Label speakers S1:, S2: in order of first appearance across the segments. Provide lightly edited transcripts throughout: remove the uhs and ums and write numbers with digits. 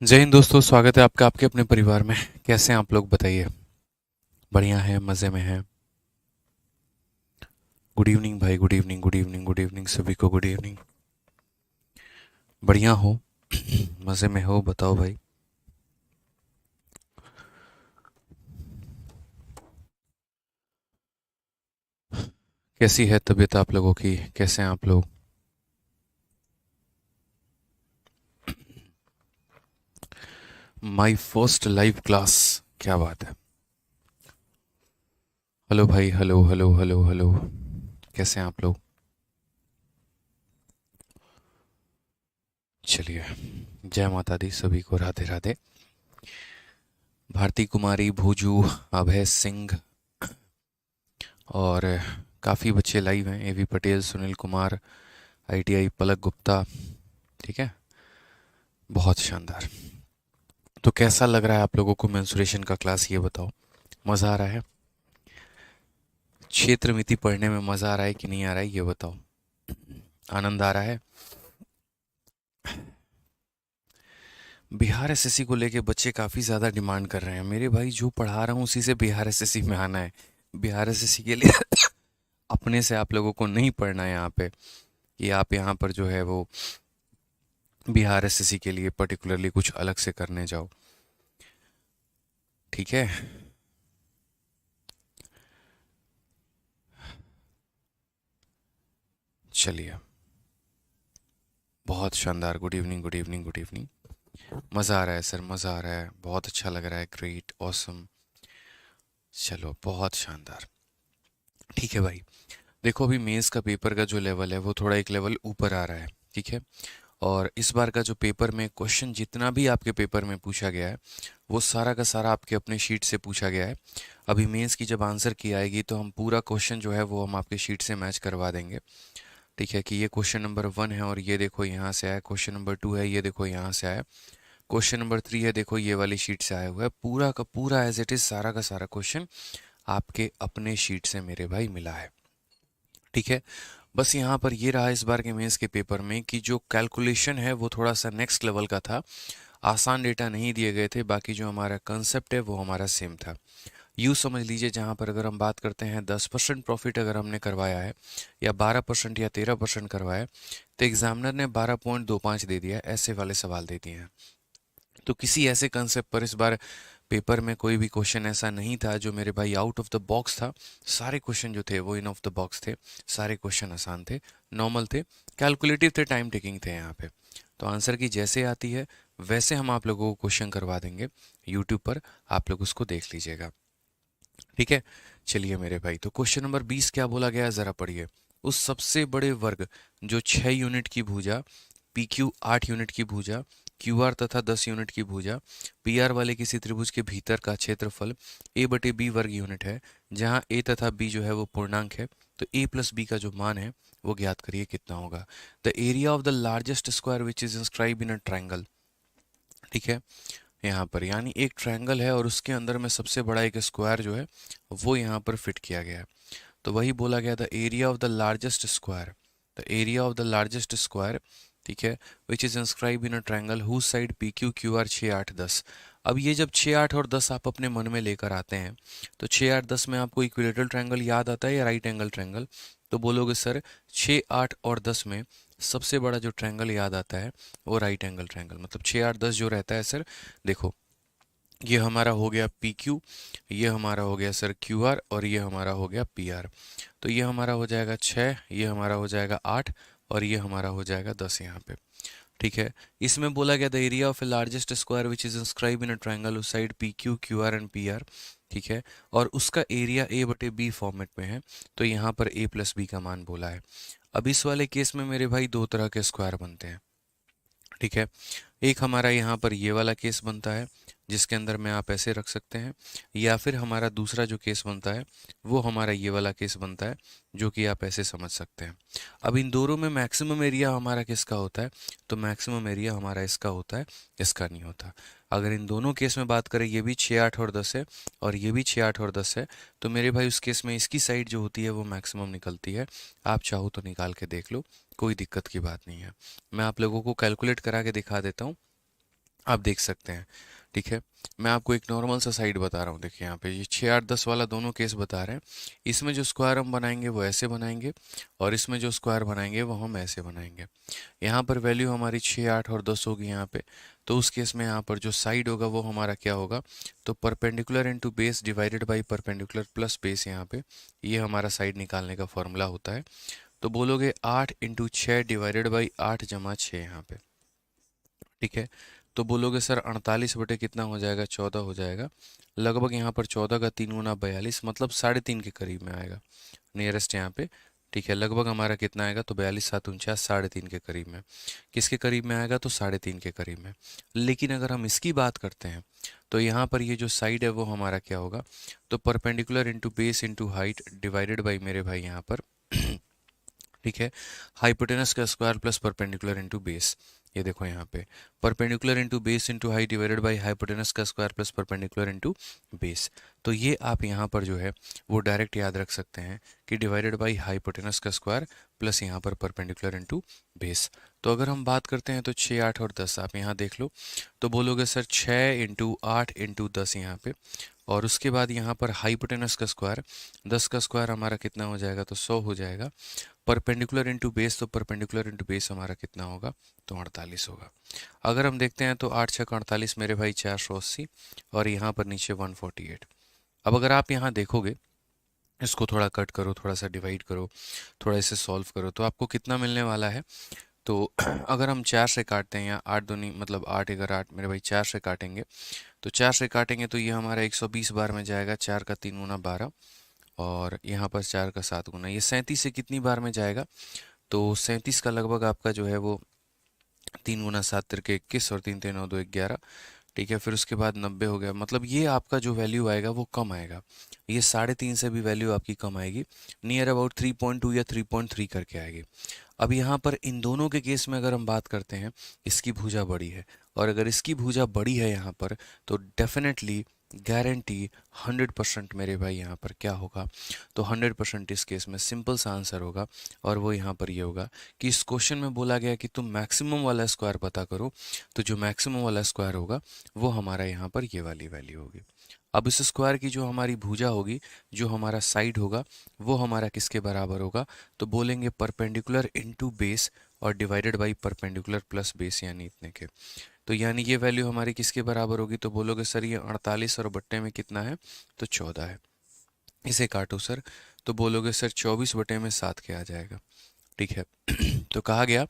S1: जय हिंद दोस्तों, स्वागत है आपका आपके अपने परिवार में। कैसे हैं आप लोग, बताइए। बढ़िया है, मज़े में है। गुड इवनिंग भाई, good evening, good evening, good evening सभी को, गुड इवनिंग। बढ़िया हो? मज़े में हो? बताओ भाई। कैसी है तबीयत आप लोगों की? कैसे हैं आप लोग? My first live class. क्या बात है। हेलो भाई, हेलो हेलो हेलो हेलो। कैसे हैं आप लोग? चलिए। जय माता दी सभी को, राधे राधे। भारती कुमारी, भूजू, अभय सिंह और काफ़ी बच्चे लाइव हैं। एवी पटेल, सुनील कुमार, आईटीआई पलक गुप्ता। ठीक है। बहुत शानदार। तो कैसा लग रहा है आप लोगों को मेंसुरेशन का क्लास, ये बताओ। मज़ा आ रहा है? क्षेत्र मिति पढ़ने में मज़ा आ रहा है कि नहीं आ रहा है, ये बताओ। आनंद आ रहा है? बिहार एसएससी को लेके बच्चे काफ़ी ज़्यादा डिमांड कर रहे हैं। मेरे भाई, जो पढ़ा रहा हूँ उसी से बिहार एसएससी में आना है। बिहार एसएससी के लिए अपने से आप लोगों को नहीं पढ़ना है यहाँ पे, कि आप यहाँ पर जो है वो बिहार एसएससी के लिए पर्टिकुलरली कुछ अलग से करने जाओ। ठीक है। चलिए। बहुत शानदार। Good evening, good evening, good evening. मज़ा आ रहा है सर, मज़ा आ रहा है, बहुत अच्छा लग रहा है। Great, awesome. चलो, बहुत शानदार। ठीक है भाई। देखो, अभी मेंस का पेपर का जो लेवल है वो थोड़ा एक लेवल ऊपर आ रहा है। ठीक है। और इस बार का जो पेपर में क्वेश्चन जितना भी आपके पेपर में पूछा गया है वो सारा का सारा आपके अपने शीट से पूछा गया है। अभी मेंस की जब आंसर की आएगी तो हम पूरा क्वेश्चन जो है वो हम आपके शीट से मैच करवा देंगे। ठीक है, कि ये क्वेश्चन नंबर 1 है और ये देखो यहाँ से आया। क्वेश्चन नंबर 2 है, ये देखो यहाँ से आया। क्वेश्चन नंबर 3 है, देखो ये वाली शीट से आया हुआ है। पूरा का पूरा एज इट इज, सारा का सारा क्वेश्चन आपके अपने शीट से मेरे भाई मिला है। ठीक है। बस यहाँ पर ये रहा इस बार के मेंस के पेपर में कि जो कैलकुलेशन है वो थोड़ा सा नेक्स्ट लेवल का था। आसान डेटा नहीं दिए गए थे, बाकी जो हमारा कंसेप्ट है वो हमारा सेम था। यूँ समझ लीजिए, जहाँ पर अगर हम बात करते हैं 10% प्रॉफिट अगर हमने करवाया है, या 12% या 13% करवाया है, तो एग्जामिनर ने 12.25 दे दिया है। ऐसे वाले सवाल दे दिए हैं। तो किसी ऐसे कंसेप्ट पर इस बार पेपर में कोई भी क्वेश्चन ऐसा नहीं था जो मेरे भाई आउट ऑफ द बॉक्स था। सारे क्वेश्चन जो थे वो इन ऑफ द बॉक्स थे। सारे क्वेश्चन आसान थे, नॉर्मल थे, कैलकुलेटिव थे, टाइम टेकिंग थे यहाँ पे। तो आंसर की जैसे आती है वैसे हम आप लोगों को क्वेश्चन करवा देंगे यूट्यूब पर। आप लोग उसको देख लीजिएगा। ठीक है। चलिए मेरे भाई, तो क्वेश्चन नंबर 20 क्या बोला गया है, ज़रा पढ़िए। उस सबसे बड़े वर्ग जो 6 यूनिट की भुजा, पी क्यू 8 यूनिट की भुजा, क्यू आर तथा 10 यूनिट की भुजा, पी आर वाले किसी त्रिभुज के भीतर का क्षेत्रफल ए बटे बी वर्ग यूनिट है, जहां ए तथा बी जो है वो पूर्णांक है। तो ए प्लस बी का जो मान है वो ज्ञात करिए कितना होगा। The area of the largest square which is inscribe in a triangle. ठीक है। यहाँ पर यानी एक ट्रायंगल है और उसके अंदर में सबसे बड़ा एक स्क्वायर जो है वो यहाँ पर फिट किया गया है। तो वही बोला गया था, area of the largest square. The area of the largest square. ठीक है। Which is inscribe in a triangle whose side P Q Q R 6 8 10। अब ये जब 6 8 और 10 आप अपने मन में लेकर आते हैं, तो 6 8 10 में आपको इक्विलेटरल ट्रायंगल याद आता है या राइट एंगल ट्रायंगल? तो बोलोगे सर 6 8 और 10 में सबसे बड़ा जो ट्रायंगल याद आता है वो राइट एंगल ट्रायंगल। मतलब 6 8 10 जो रहता है सर, देखो, ये हमारा हो गया पी क्यू, ये हमारा हो गया सर क्यू आर, और ये हमारा हो गया पी आर। तो ये हमारा हो जाएगा 6, ये हमारा हो जाएगा 8, और ये हमारा हो जाएगा 10 यहाँ पे। ठीक है। इसमें बोला गया the area of a largest square which is inscribe in a triangle उस side P Q Q R and P R. ठीक है। और उसका एरिया ए बटे बी फॉर्मेट में है। तो यहाँ पर ए प्लस बी का मान बोला है। अब इस वाले केस में मेरे भाई दो तरह के स्क्वायर बनते हैं। ठीक है। एक हमारा यहाँ पर ये वाला केस बनता है जिसके अंदर में आप ऐसे रख सकते हैं, या फिर हमारा दूसरा जो केस बनता है वो हमारा ये वाला केस बनता है, जो कि आप ऐसे समझ सकते हैं। अब इन दोनों में मैक्सिमम एरिया हमारा किसका होता है? तो मैक्सिमम एरिया हमारा इसका होता है, इसका नहीं होता। अगर इन दोनों केस में बात करें, ये भी 6 8 और 10 है और ये भी 6 8 और 10 है, तो मेरे भाई उस केस में इसकी साइड जो होती है वो मैक्सिमम निकलती है। आप चाहो तो निकाल के देख लो, कोई दिक्कत की बात नहीं है। मैं आप लोगों को कैलकुलेट करा के दिखा देता हूँ। आप देख सकते हैं। ठीक है, मैं आपको एक नॉर्मल सा साइड बता रहा हूँ। देखिए यहाँ पे ये 6 8 10 वाला दोनों केस बता रहे हैं। इसमें जो स्क्वायर हम बनाएंगे वो ऐसे बनाएंगे, और इसमें जो स्क्वायर बनाएंगे वो हम ऐसे बनाएंगे। यहाँ पर वैल्यू हमारी 6 8 और 10 होगी यहाँ पे। तो उस केस में यहाँ पर जो साइड होगा वो हमारा क्या होगा, तो perpendicular into base divided by perpendicular plus base. यहाँ पे ये हमारा साइड निकालने का फॉर्मूला होता है। तो बोलोगे 8 इंटू 6 डिवाइडेड बाई 8 जमा 6 यहाँ पे। ठीक है, तो बोलोगे सर 48 बटे कितना हो जाएगा, 14 हो जाएगा। लगभग यहाँ पर 14 का 3 गुना 42, मतलब 3.5 के करीब में आएगा नियरेस्ट यहाँ पे। ठीक है, लगभग हमारा कितना आएगा, तो 42 7 49, 3.5 के करीब में। किसके करीब में आएगा, तो 3.5 के करीब में। लेकिन अगर हम इसकी बात करते हैं तो यहाँ पर ये जो साइड है वो हमारा क्या होगा, तो perpendicular into base into height divided by मेरे भाई यहाँ पर ठीक है, हाइपोटेनस का square plus perpendicular into base. ये देखो यहाँ पे perpendicular into base into height divided by hypotenuse का square plus perpendicular into base. तो ये आप यहाँ पर जो है वो डायरेक्ट याद रख सकते हैं कि डिवाइडेड बाई हाइपोटेनस का स्क्वायर प्लस यहाँ पर परपेंडिकुलर इंटू बेस। तो अगर हम बात करते हैं तो 6 8 और 10 आप यहाँ देख लो, तो बोलोगे सर 6 इंटू 8 इंटू 10 यहाँ पे, और उसके बाद यहाँ पर हाइपोटेनस का स्क्वायर, 10 का स्क्वायर हमारा कितना हो जाएगा, तो 100 हो जाएगा। परपेंडिकुलर इंटू बेस, तो परपेंडिकुलर इंटू बेस हमारा कितना होगा, तो 48 होगा। अगर हम देखते हैं तो 8 6 48 मेरे भाई 480, और यहाँ पर नीचे 148। अब अगर आप यहाँ देखोगे, इसको थोड़ा कट करो, थोड़ा सा डिवाइड करो, थोड़ा इसे सॉल्व करो, तो आपको कितना मिलने वाला है। तो अगर हम 4 से काटते हैं, या 8 दूनी मतलब 8 11 8 मेरे भाई 4 से काटेंगे, तो 4 से काटेंगे तो ये हमारा 120 बार में जाएगा। 4 का 3 गुना 12, और यहाँ पर 4 का 7 गुना, ये 37 से कितनी बार में जाएगा, तो 37 का लगभग आपका जो है वो 3 गुना 7 तिरके 21, और 3 3 9 2 11। ठीक है, फिर उसके बाद 90 हो गया। मतलब ये आपका जो वैल्यू आएगा वो कम आएगा, ये 3.5 से भी वैल्यू आपकी कम आएगी, नियर अबाउट 3.2 या 3.3 करके आएगी। अब यहाँ पर इन दोनों के केस में अगर हम बात करते हैं, इसकी भुजा बड़ी है, और अगर इसकी भुजा बड़ी है यहाँ पर, तो डेफिनेटली गारंटी 100% मेरे भाई यहाँ पर क्या होगा, तो 100% इस केस में सिंपल सा आंसर होगा, और वो यहाँ पर ये होगा कि इस क्वेश्चन में बोला गया कि तुम मैक्सिमम वाला स्क्वायर पता करो, तो जो मैक्सिमम वाला स्क्वायर होगा वो हमारा यहाँ पर ये वाली वैल्यू होगी। अब इस स्क्वायर की जो हमारी भुजा होगी, जो हमारा साइड होगा, वो हमारा किसके बराबर होगा, तो बोलेंगे परपेंडिकुलर इनटू बेस और divided by perpendicular plus base, यानी इतने के। तो यानी ये वैल्यू हमारी किसके बराबर होगी, तो बोलोगे सर ये 48 और बट्टे में कितना है, तो 14 है। इसे काटो सर, तो बोलोगे सर 24 बटे में 7 के आ जाएगा। ठीक है, तो कहा गया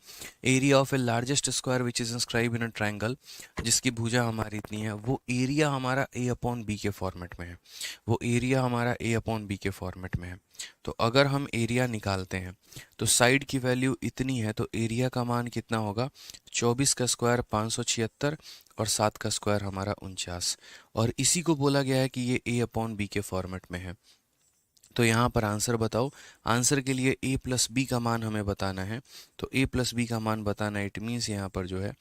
S1: area of a largest square which is inscribe in a triangle, जिसकी भुजा हमारी इतनी है, वो एरिया हमारा ए अपॉन बी के फॉर्मेट में है, वो एरिया हमारा ए अपॉन बी के फॉर्मेट में है। तो अगर हम एरिया निकालते हैं तो साइड की वैल्यू इतनी है, तो एरिया का मान कितना होगा, 24 का स्क्वायर 576, और 7 का स्क्वायर हमारा 49, और इसी को बोला गया है कि ये ए अपॉन बी के फॉर्मेट में है। तो यहाँ पर आंसर बताओ, आंसर के लिए a प्लस बी का मान हमें बताना है। तो a प्लस बी का मान बताना है, इट मीन्स यहाँ पर जो है,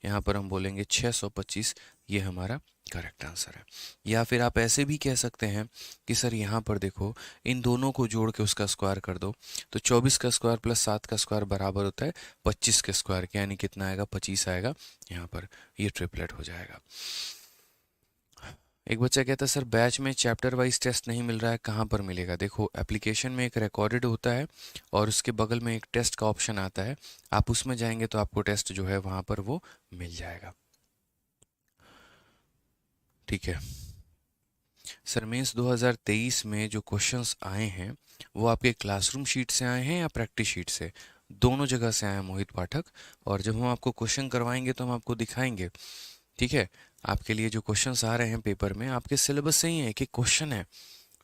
S1: यहाँ पर हम बोलेंगे 625, ये हमारा करेक्ट आंसर है। या फिर आप ऐसे भी कह सकते हैं कि सर यहाँ पर देखो, इन दोनों को जोड़ के उसका स्क्वायर कर दो, तो 24 का स्क्वायर प्लस 7 का स्क्वायर बराबर होता है 25 के स्क्वायर के, यानी कितना आएगा, 25 आएगा। यहाँ पर ये ट्रिपलेट हो जाएगा। एक बच्चा कहता है सर बैच में चैप्टर वाइज टेस्ट नहीं मिल रहा है, कहाँ पर मिलेगा। देखो एप्लीकेशन में एक रिकॉर्डेड होता है, और उसके बगल में एक टेस्ट का ऑप्शन आता है, आप उसमें जाएंगे तो आपको टेस्ट जो है वहाँ पर वो मिल जाएगा। ठीक है सर, मेंस 2023 में जो क्वेश्चंस आए हैं वो आपके क्लासरूम शीट से आए हैं या प्रैक्टिस शीट से, दोनों जगह से आए हैं मोहित पाठक। और जब हम आपको क्वेश्चन करवाएंगे तो हम आपको दिखाएंगे। ठीक है, आपके लिए जो क्वेश्चंस आ रहे हैं पेपर में आपके सिलेबस से ही है, एक एक क्वेश्चन है।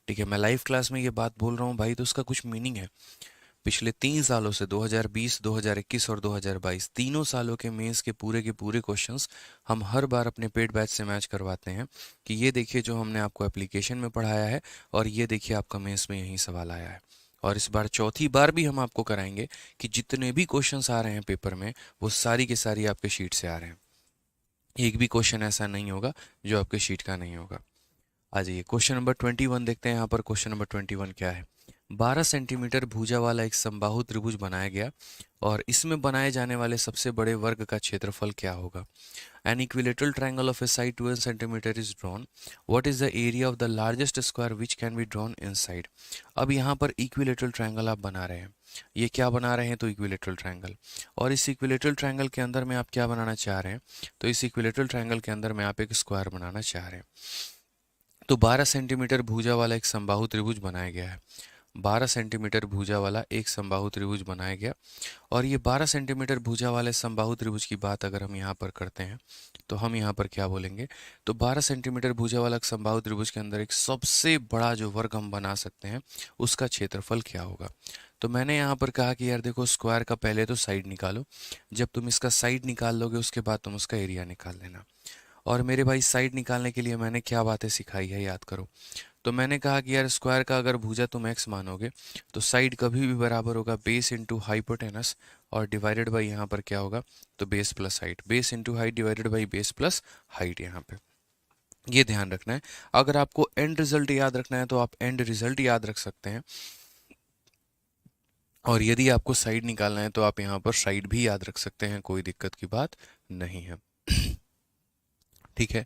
S1: ठीक है, मैं लाइव क्लास में ये बात बोल रहा हूँ भाई, तो उसका कुछ मीनिंग है। पिछले 3 सालों से 2020, 2021 और 2022 तीनों सालों के मेंस के पूरे क्वेश्चंस हम हर बार अपने पेड बैच से मैच करवाते हैं कि ये देखिए जो हमने आपको एप्लीकेशन में पढ़ाया है, और ये देखिए आपका मेंस में यही सवाल आया है। और इस बार चौथी बार भी हम आपको कराएंगे कि जितने भी क्वेश्चंस आ रहे हैं पेपर में, वो सारी के सारी आपके शीट से आ रहे हैं। एक भी क्वेश्चन ऐसा नहीं होगा जो आपके शीट का नहीं होगा। आ जाइए क्वेश्चन नंबर 21 देखते हैं। यहाँ पर क्वेश्चन नंबर 21 क्या है, 12 सेंटीमीटर भुजा वाला एक समबाहु त्रिभुज बनाया गया और इसमें बनाए जाने वाले सबसे बड़े वर्ग का क्षेत्रफल क्या होगा। An equilateral triangle of a side 12 centimeter is drawn. What is the area of the largest square which can be drawn inside? अब यहाँ पर equilateral triangle आप बना रहे हैं। ये क्या बना रहे हैं? तो equilateral triangle। और इस equilateral triangle के अंदर में आप क्या बनाना चाह रहे हैं? तो इस equilateral triangle के अंदर में आप एक स्क्वायर बनाना चाह रहे हैं। तो 12 सेंटीमीटर भुजा वाला एक समबाहु त्रिभुज बनाया गया है। 12 सेंटीमीटर भुजा वाला एक समबाहु त्रिभुज बनाया गया और ये 12 सेंटीमीटर भुजा वाले समबाहु त्रिभुज की बात अगर हम यहाँ पर करते हैं तो हम यहाँ पर क्या बोलेंगे? तो 12 सेंटीमीटर भुजा वाला समबाहु त्रिभुज के अंदर एक सबसे बड़ा जो वर्ग हम बना सकते हैं उसका क्षेत्रफल क्या होगा। तो मैंने यहाँ पर कहा कि यार देखो, स्क्वायर का पहले तो साइड निकालो, जब तुम इसका साइड निकाल लोगे उसके बाद तुम उसका एरिया निकाल लेना। और मेरे भाई, साइड निकालने के लिए मैंने क्या बातें सिखाई है याद करो। तो मैंने कहा कि यार स्क्वायर का अगर भुजा तुम x मानोगे तो साइड कभी भी बराबर होगा बेस इंटू हाइपोटेनस और डिवाइडेड बाई यहाँ पर क्या होगा? तो base plus height, base into height divided by base plus height. यहाँ पे ये ध्यान रखना है। अगर आपको एंड रिजल्ट याद रखना है तो आप एंड रिजल्ट याद रख सकते हैं, और यदि आपको साइड निकालना है तो आप यहाँ पर साइड भी याद रख सकते हैं, कोई दिक्कत की बात नहीं है। ठीक है,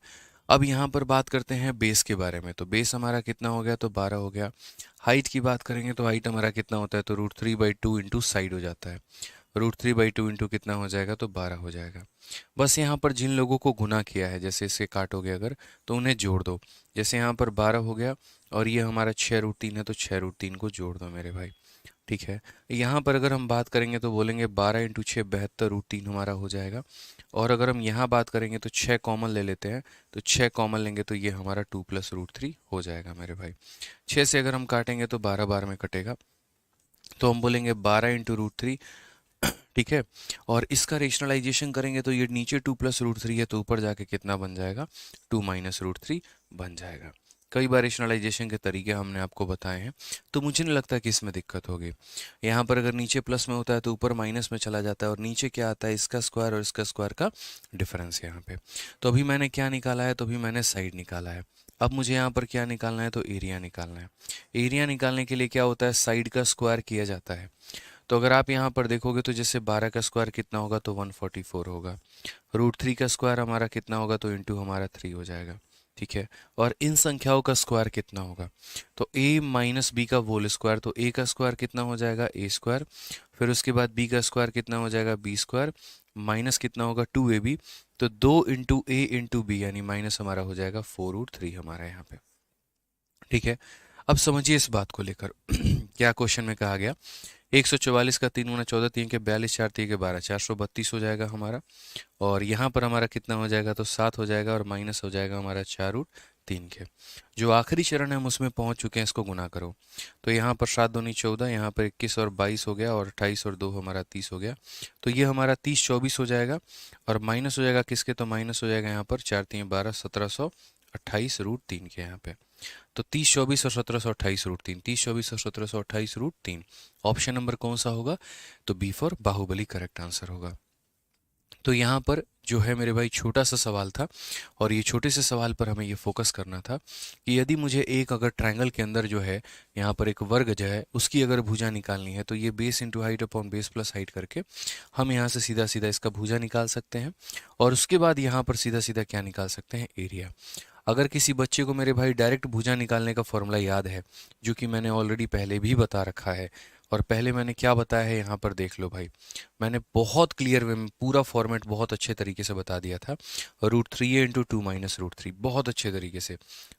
S1: अब यहाँ पर बात करते हैं बेस के बारे में। तो बेस हमारा कितना हो गया? तो 12 हो गया। हाइट की बात करेंगे तो हाइट हमारा कितना होता है? तो √3/2 इंटू साइड हो जाता है। √3/2 इंटू कितना हो जाएगा? तो 12 हो जाएगा। बस यहाँ पर जिन लोगों को गुना किया है, जैसे इसे काटोगे अगर तो उन्हें जोड़ दो। जैसे यहाँ पर 12 हो गया और ये हमारा 6√3 है, तो 6√3 को जोड़ दो मेरे भाई। ठीक है, यहाँ पर अगर हम बात करेंगे तो बोलेंगे 12 इंटू 6 72√3 हमारा हो जाएगा। और अगर हम यहाँ बात करेंगे तो 6 कॉमन ले लेते हैं, तो 6 कॉमन लेंगे तो ये हमारा 2 + √3 हो जाएगा मेरे भाई। 6 से अगर हम काटेंगे तो 12 बार में कटेगा, तो हम बोलेंगे 12 इंटू √3। ठीक है, और इसका रेशनलाइजेशन करेंगे तो ये नीचे 2 + √3 है, तो ऊपर जाके कितना बन जाएगा? 2 - √3 बन जाएगा। कई बार रेशनलाइजेशन के तरीके हमने आपको बताए हैं, तो मुझे नहीं लगता कि इसमें दिक्कत होगी। यहाँ पर अगर नीचे प्लस में होता है तो ऊपर माइनस में चला जाता है, और नीचे क्या आता है? इसका स्क्वायर और इसका स्क्वायर का डिफरेंस यहाँ पे। तो अभी मैंने क्या निकाला है? तो अभी मैंने साइड निकाला है। अब मुझे यहाँ पर क्या निकालना है? तो एरिया निकालना है। एरिया निकालने के लिए क्या होता है? साइड का स्क्वायर किया जाता है। तो अगर आप यहाँ पर देखोगे तो जैसे 12 का स्क्वायर कितना होगा? तो 144 होगा। √3 का स्क्वायर हमारा कितना होगा? तो इंटू हमारा 3 हो जाएगा। ठीक है, और इन संख्याओं का स्क्वायर कितना होगा? तो a - b का होल स्क्वायर, तो a का स्क्वायर कितना हो जाएगा? a square. फिर उसके बाद b का स्क्वायर कितना हो जाएगा? b square. माइनस कितना होगा? 2ab। तो 2 इंटू a इंटू बी, यानी माइनस हमारा हो जाएगा 4√3 हमारा यहाँ पे। ठीक है, अब समझिए इस बात को लेकर क्या क्वेश्चन में कहा गया। 144 का 3 × 14 3 के 42 4 3 के 12 432 हो जाएगा हमारा। और यहाँ पर हमारा कितना हो जाएगा? तो 7 हो जाएगा, और माइनस हो जाएगा हमारा 4√3 के। जो आखिरी चरण है हम उसमें पहुंच चुके हैं, इसको गुना करो। तो यहाँ पर 7 दूनी 14, यहाँ पर 21 और 22 हो गया, और 28 और 2 हमारा 30 हो गया। तो ये हमारा 30 24 हो जाएगा, और माइनस हो जाएगा किसके? तो माइनस हो जाएगा यहाँ पर 4 3 12 1728√3 के यहाँ पे। तो 30 24 और 1728√3, 30 24 और 1728√3। ऑप्शन नंबर कौन सा होगा? तो B for Baahubali correct answer होगा। तो यहाँ पर जो है मेरे भाई छोटा सा सवाल था, और ये छोटे से सवाल पर हमें ये फोकस करना था कि यदि मुझे एक अगर ट्रायंगल के अंदर जो है यहाँ पर एक वर्ग जो है उसकी अगर भुजा निकालनी है, तो ये base into height upon base plus height करके हम यहाँ से सीधा सीधा इसका भुजा निकाल सकते हैं, और उसके बाद यहाँ पर सीधा सीधा क्या निकाल सकते हैं? एरिया। अगर किसी बच्चे को मेरे भाई डायरेक्ट भुजा निकालने का फॉर्मूला याद है, जो कि मैंने ऑलरेडी पहले भी बता रखा है, और पहले मैंने क्या बताया है यहाँ पर देख लो भाई, मैंने बहुत क्लियर वे में पूरा फॉर्मेट बहुत अच्छे तरीके से बता दिया था। √3a इंटू 2 - √3, बहुत अच्छे तरीके से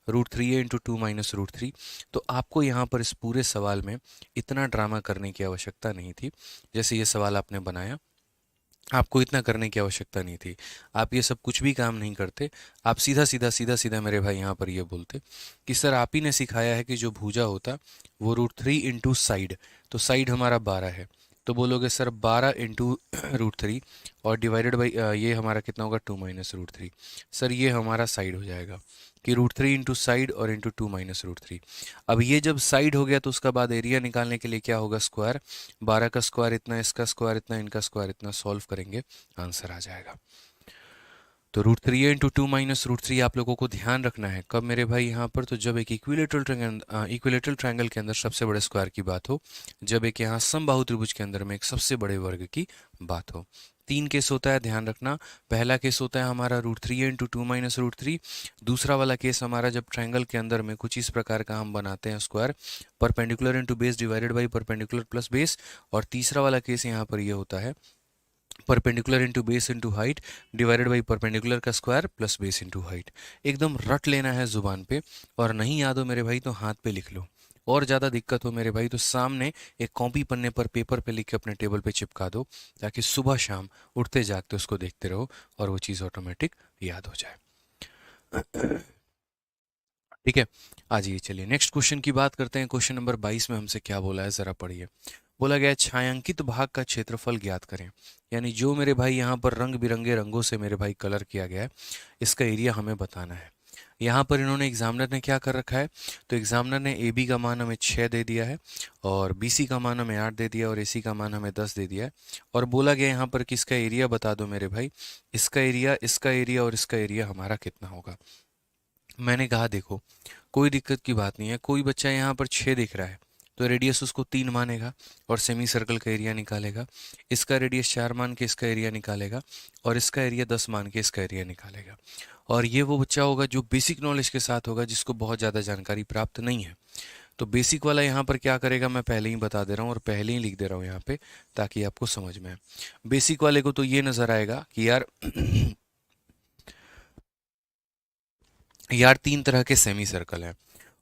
S1: √3a इंटू 2 - √3। तो आपको यहाँ पर इस पूरे सवाल में इतना ड्रामा करने की आवश्यकता नहीं थी। जैसे ये सवाल आपने बनाया, आपको इतना करने की आवश्यकता नहीं थी। आप ये सब कुछ भी काम नहीं करते, आप सीधा सीधा मेरे भाई यहाँ पर ये बोलते कि सर आप ही ने सिखाया है कि जो भुजा होता वो √3 इंटू साइड, तो साइड हमारा 12 है, तो बोलोगे सर 12 इंटू √3 और डिवाइडेड बाई ये हमारा कितना होगा? 2 - √3। सर ये हमारा साइड हो जाएगा कि √3 इंटू साइड और इंटू 2 - √3। अब ये जब साइड हो गया तो उसका बाद एरिया निकालने के लिए क्या होगा? स्क्वायर। 12 का स्क्वायर इतना, इसका स्क्वायर इतना, इनका स्क्वायर इतना, सॉल्व करेंगे आंसर आ जाएगा। तो √3 इंटू 2 माइनस √3 आप लोगों को ध्यान रखना है कब मेरे भाई यहाँ पर, तो जब एक इक्विलेटरल ट्रायंगल के अंदर सबसे बड़े स्क्वायर की बात हो, जब एक यहाँ समबाहु त्रिभुज के अंदर में एक सबसे बड़े वर्ग की बात हो। 3 केस होता है, ध्यान रखना। पहला केस होता है हमारा √3 इंटू 2 माइनस √3। दूसरा वाला केस हमारा जब ट्रायंगल के अंदर में कुछ इस प्रकार का हम बनाते हैं square, perpendicular into base divided by perpendicular plus base. और तीसरा वाला केस यहाँ पर ये होता है perpendicular into base into height divided by perpendicular का square plus base into height. एकदम रट लेना है जुबान पे, और नहीं याद हो मेरे भाई तो हाथ पे लिख लो, और ज़्यादा दिक्कत हो मेरे भाई तो सामने एक कॉपी पन्ने पर पेपर पे लिख के अपने टेबल पे चिपका दो, ताकि सुबह शाम उठते जागते उसको देखते रहो और वो चीज़ ऑटोमेटिक याद हो जाए। ठीक है, आ जाइए, चलिए नेक्स्ट क्वेश्चन की बात करते हैं। क्वेश्चन नंबर 22 में हमसे क्या बोला है, जरा पढ़िए। बोला गया है छायांकित भाग का क्षेत्रफल ज्ञात करें। यानी जो मेरे भाई यहाँ पर रंग बिरंगे रंगों से मेरे भाई कलर किया गया है, इसका एरिया हमें बताना है। यहाँ पर इन्होंने एग्जामिनर ने क्या कर रखा है, तो एग्जामिनर ने ए बी का मान हमें 6 दे दिया है, और बी सी का मान हमें 8 दे दिया, और ए सी का मान हमें 10 दे दिया है। और बोला गया यहाँ पर किसका एरिया बता दो मेरे भाई, इसका एरिया, इसका एरिया और इसका एरिया हमारा कितना होगा। मैंने कहा देखो कोई दिक्कत की बात नहीं है, कोई बच्चा यहाँ पर 6 दिख रहा है तो रेडियस उसको 3 मानेगा और सेमी सर्कल का एरिया निकालेगा। इसका रेडियस 4 मान के इसका एरिया निकालेगा, और इसका एरिया 10 मान के इसका एरिया निकालेगा। और ये वो बच्चा होगा जो बेसिक नॉलेज के साथ होगा, जिसको बहुत ज़्यादा जानकारी प्राप्त नहीं है। तो बेसिक वाला यहाँ पर क्या करेगा मैं पहले ही बता दे रहा हूँ, और पहले ही लिख दे रहा हूँ यहाँ पे ताकि आपको समझ में आए। बेसिक वाले को तो ये नज़र आएगा कि यार यार 3 तरह के सेमी सर्कल हैं,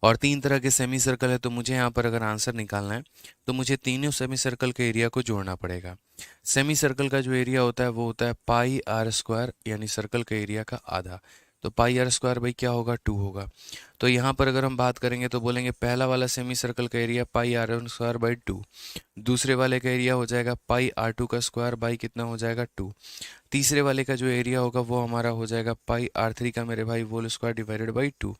S1: और 3 तरह के सेमी सर्कल है, तो मुझे यहाँ पर अगर आंसर निकालना है तो मुझे तीनों सेमी सर्कल के एरिया को जोड़ना पड़ेगा। सेमी सर्कल का जो एरिया होता है वो होता है पाई आर स्क्वायर, यानी सर्कल का एरिया का आधा। तो पाई आर स्क्वायर भाई क्या होगा, 2 होगा। तो यहाँ पर अगर हम बात करेंगे तो बोलेंगे पहला वाला सेमी सर्कल का area pi r one square by 2, दूसरे वाले का एरिया हो जाएगा पाई आर टू का स्क्वायर बाई कितना हो जाएगा 2, तीसरे वाले का जो एरिया होगा वो हमारा हो जाएगा पाई आर थ्री का मेरे भाई होल स्क्वायर डिवाइडेड बाई 2।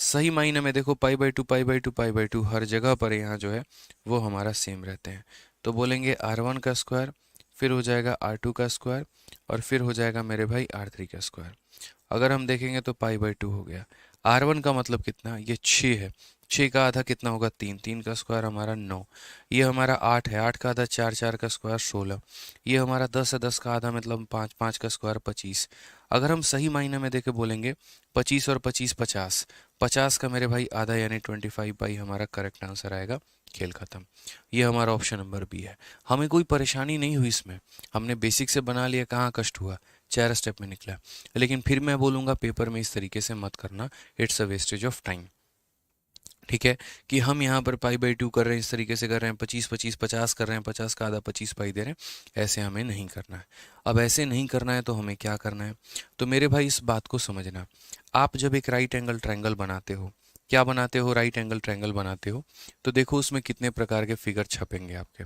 S1: सही मायने में देखो pi by 2 pi by 2 pi by 2 हर जगह पर यहाँ जो है वो हमारा सेम रहते हैं। तो बोलेंगे R1 का स्क्वायर, फिर हो जाएगा R2 का स्क्वायर, और फिर हो जाएगा मेरे भाई R3 का स्क्वायर। अगर हम देखेंगे तो पाई बाई 2 हो गया। R1 का मतलब कितना, ये 6 है, 6 का आधा कितना होगा 3, 3 का स्क्वायर हमारा 9, ये हमारा 8 है, 8 का आधा 4, 4 का स्क्वायर 16, ये हमारा 10 है, 10 का आधा मतलब 5, 5 का स्क्वायर 25। अगर हम सही मायने में देके बोलेंगे 25 और 25 50, 50 का मेरे भाई आधा यानी 25 बाई हमारा करेक्ट आंसर आएगा। खेल खत्म। ये हमारा ऑप्शन नंबर बी है। हमें कोई परेशानी नहीं हुई इसमें, हमने बेसिक से बना लिया, कहाँ कष्ट हुआ, 4 स्टेप में निकला। लेकिन फिर मैं बोलूँगा पेपर में इस तरीके से मत करना, it's a wastage of time. ठीक है, कि हम यहाँ पर पाई बाई 2 कर रहे हैं, इस तरीके से कर रहे हैं, 25 25 50 कर रहे हैं, 50 का आधा 25 पाई दे रहे हैं, ऐसे हमें नहीं करना है। अब ऐसे नहीं करना है तो हमें क्या करना है, तो मेरे भाई इस बात को समझना। आप जब एक राइट एंगल ट्रायंगल बनाते हो, क्या बनाते हो, राइट एंगल ट्रायंगल बनाते हो, तो देखो उसमें कितने प्रकार के फिगर छपेंगे आपके।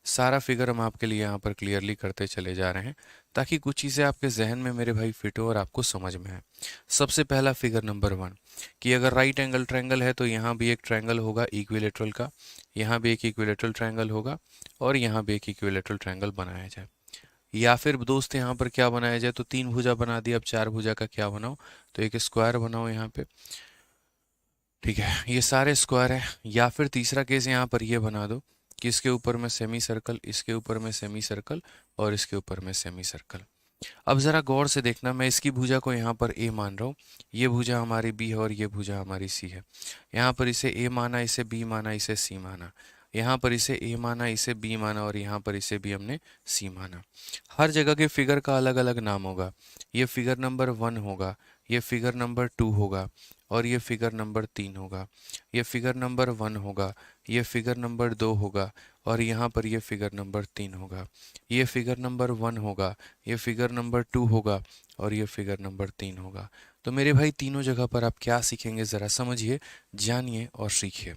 S1: सारा फिगर हम आपके लिए यहाँ पर क्लियरली करते चले जा रहे हैं, ताकि कुछ चीज़ें आपके जहन में मेरे भाई फिट हो और आपको समझ में आए। सबसे पहला फिगर नंबर 1, कि अगर राइट एंगल ट्रायंगल है तो यहाँ भी एक ट्रायंगल होगा इक्विलेटरल का, यहाँ भी एक इक्विलेटरल ट्रायंगल होगा, और यहाँ भी एक इक्विलेटरल ट्रायंगल बनाया जाए। या फिर दोस्त यहाँ पर क्या बनाया जाए, तो 3 भुजा बना दिया, अब 4 भुजा का क्या बनाओ, तो एक स्क्वायर बनाओ यहाँ पे। ठीक है, ये सारे स्क्वायर है। या फिर तीसरा केस यहाँ पर ये बना दो कि इसके ऊपर में सेमी सर्कल, इसके ऊपर में सेमी सर्कल, और इसके ऊपर में सेमी सर्कल। अब ज़रा गौर से देखना, मैं इसकी भुजा को यहाँ पर ए मान रहा हूँ, ये भुजा हमारी बी है और ये भुजा हमारी सी है। यहाँ पर इसे ए माना, इसे बी माना, इसे सी माना, यहाँ पर इसे ए माना, इसे बी माना, और यहाँ पर इसे भी हमने सी माना। हर जगह के फिगर का अलग अलग नाम होगा। ये फिगर नंबर 1 होगा, ये फिगर नंबर 2 होगा, और ये फिगर नंबर 3 होगा। ये फिगर नंबर 1 होगा, ये फिगर नंबर 2 होगा, और यहाँ पर ये फिगर नंबर 3 होगा। ये फिगर नंबर 1 होगा, ये फिगर नंबर 2 होगा, और ये फिगर नंबर 3 होगा। तो मेरे भाई तीनों जगह पर आप क्या सीखेंगे, ज़रा समझिए, जानिए और सीखिए।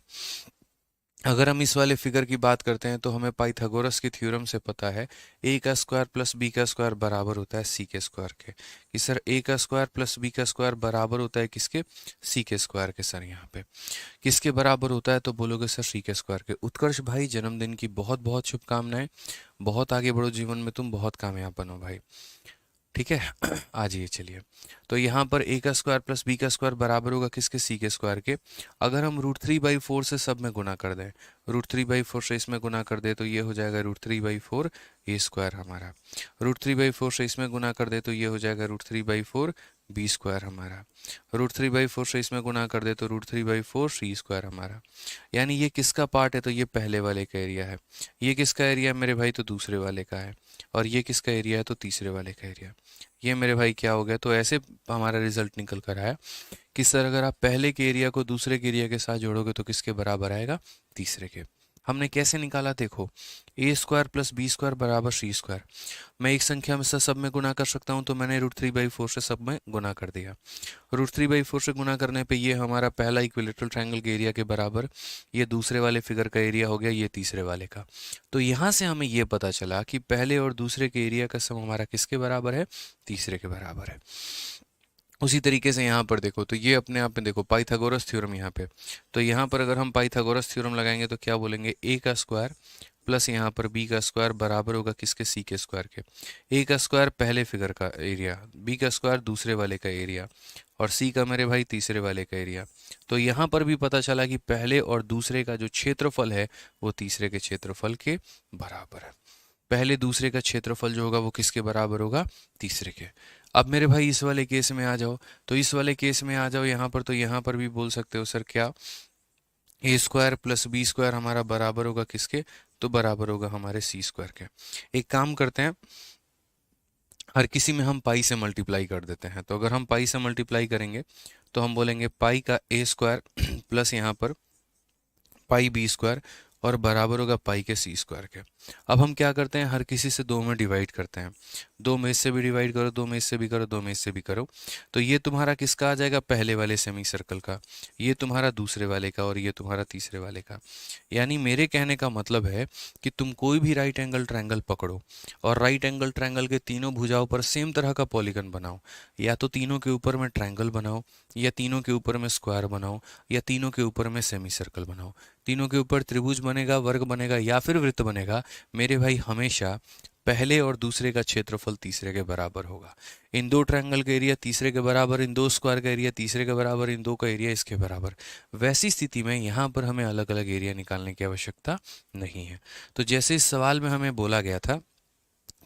S1: अगर हम इस वाले फिगर की बात करते हैं तो हमें पाइथागोरस की थ्योरम से पता है ए का स्क्वायर प्लस बी का स्क्वायर बराबर होता है सी के स्क्वायर के। कि सर ए का स्क्वायर प्लस बी का स्क्वायर बराबर होता है किसके, सी के स्क्वायर के। सर यहाँ पे किसके बराबर होता है, तो बोलोगे सर सी के स्क्वायर के। उत्कर्ष भाई जन्मदिन की बहुत बहुत शुभकामनाएं, बहुत आगे बढ़ो जीवन में, तुम बहुत कामयाब बनो भाई। ठीक है। आ जाइए चलिए। तो यहाँ पर a का स्क्वायर प्लस b का स्क्वायर बराबर होगा किसके, c के स्क्वायर के। अगर हम √3/4 से सब में गुना कर दें, √3/4 से इसमें गुना कर दे तो ये हो जाएगा √3/4 a स्क्वायर हमारा। √3/4 से इसमें गुना कर दे तो ये हो जाएगा √3/4 b स्क्वायर हमारा। √3/4 से इसमें गुना कर दे तो √3/4 c स्क्वायर हमारा। यानी ये किसका पार्ट है, तो ये पहले वाले का एरिया है। ये किसका एरिया है मेरे भाई, तो दूसरे वाले का है। और ये किसका एरिया है, तो तीसरे वाले का एरिया। ये मेरे भाई क्या हो गया, तो ऐसे हमारा रिजल्ट निकल कर आया कि सर अगर आप पहले के एरिया को दूसरे के एरिया के साथ जोड़ोगे तो किसके बराबर आएगा, तीसरे के। हमने कैसे निकाला, देखो a square plus b square बराबर c स्क्वायर। मैं एक संख्या में से सब में गुना कर सकता हूं, तो मैंने √3/4 से सब में गुना कर दिया। √3/4 से गुना करने पे ये हमारा पहला इक्विलेटरल ट्रायंगल के एरिया के बराबर, ये दूसरे वाले फिगर का एरिया हो गया, ये तीसरे वाले का। तो यहाँ से हमें ये पता चला कि पहले और दूसरे के एरिया का सम हमारा किसके बराबर है, तीसरे के बराबर है। उसी तरीके से यहाँ पर देखो, तो ये अपने आप में देखो पाइथागोरस थ्योरम यहाँ पे। तो यहाँ पर अगर हम पाइथागोरस थ्योरम लगाएंगे तो क्या बोलेंगे, a का स्क्वायर प्लस यहाँ पर b का स्क्वायर बराबर होगा किसके, c के स्क्वायर के। a का स्क्वायर पहले फिगर का एरिया, b का स्क्वायर दूसरे वाले का एरिया, और c का मेरे भाई तीसरे वाले का एरिया। तो यहाँ पर भी पता चला कि पहले और दूसरे का जो क्षेत्रफल है वो तीसरे के क्षेत्रफल के बराबर है। पहले दूसरे का क्षेत्रफल जो होगा वो किसके बराबर होगा, तीसरे के। अब मेरे भाई इस वाले केस में आ जाओ, तो इस वाले केस में आ जाओ यहाँ पर, तो यहाँ पर भी बोल सकते हो सर क्या, a square plus b square हमारा बराबर होगा किसके, तो बराबर होगा हमारे c स्क्वायर के। एक काम करते हैं, हर किसी में हम पाई से मल्टीप्लाई कर देते हैं। तो अगर हम पाई से मल्टीप्लाई करेंगे तो हम बोलेंगे पाई का a स्क्वायर प्लस यहाँ पर पाई b स्क्वायर और बराबर होगा पाई के c स्क्वायर के। अब हम क्या करते हैं, हर किसी से 2 में डिवाइड करते हैं। 2 में इससे भी डिवाइड करो, 2 में इससे भी करो, 2 में इससे भी करो। तो ये तुम्हारा किसका आ जाएगा, पहले वाले सेमी सर्कल का, ये तुम्हारा दूसरे वाले का, और ये तुम्हारा तीसरे वाले का। यानी मेरे कहने का मतलब है कि तुम कोई भी राइट एंगल ट्रायंगल पकड़ो और राइट एंगल ट्रायंगल के तीनों भुजाओं पर सेम तरह का पॉलीगन बनाओ। या तो तीनों के ऊपर में ट्रायंगल बनाओ, या तीनों के ऊपर में स्क्वायर बनाओ, या तीनों के ऊपर में सेमी सर्कल बनाओ। तीनों के ऊपर त्रिभुज बनेगा, वर्ग बनेगा, या फिर वृत्त बनेगा। मेरे भाई हमेशा पहले और दूसरे का क्षेत्रफल तीसरे के बराबर होगा। इन 2 ट्रायंगल का एरिया तीसरे के बराबर, इन 2 स्क्वायर का एरिया तीसरे के बराबर, इन 2 का एरिया इसके बराबर। वैसी स्थिति में यहाँ पर हमें अलग अलग एरिया निकालने की आवश्यकता नहीं है। तो जैसे इस सवाल में हमें बोला गया था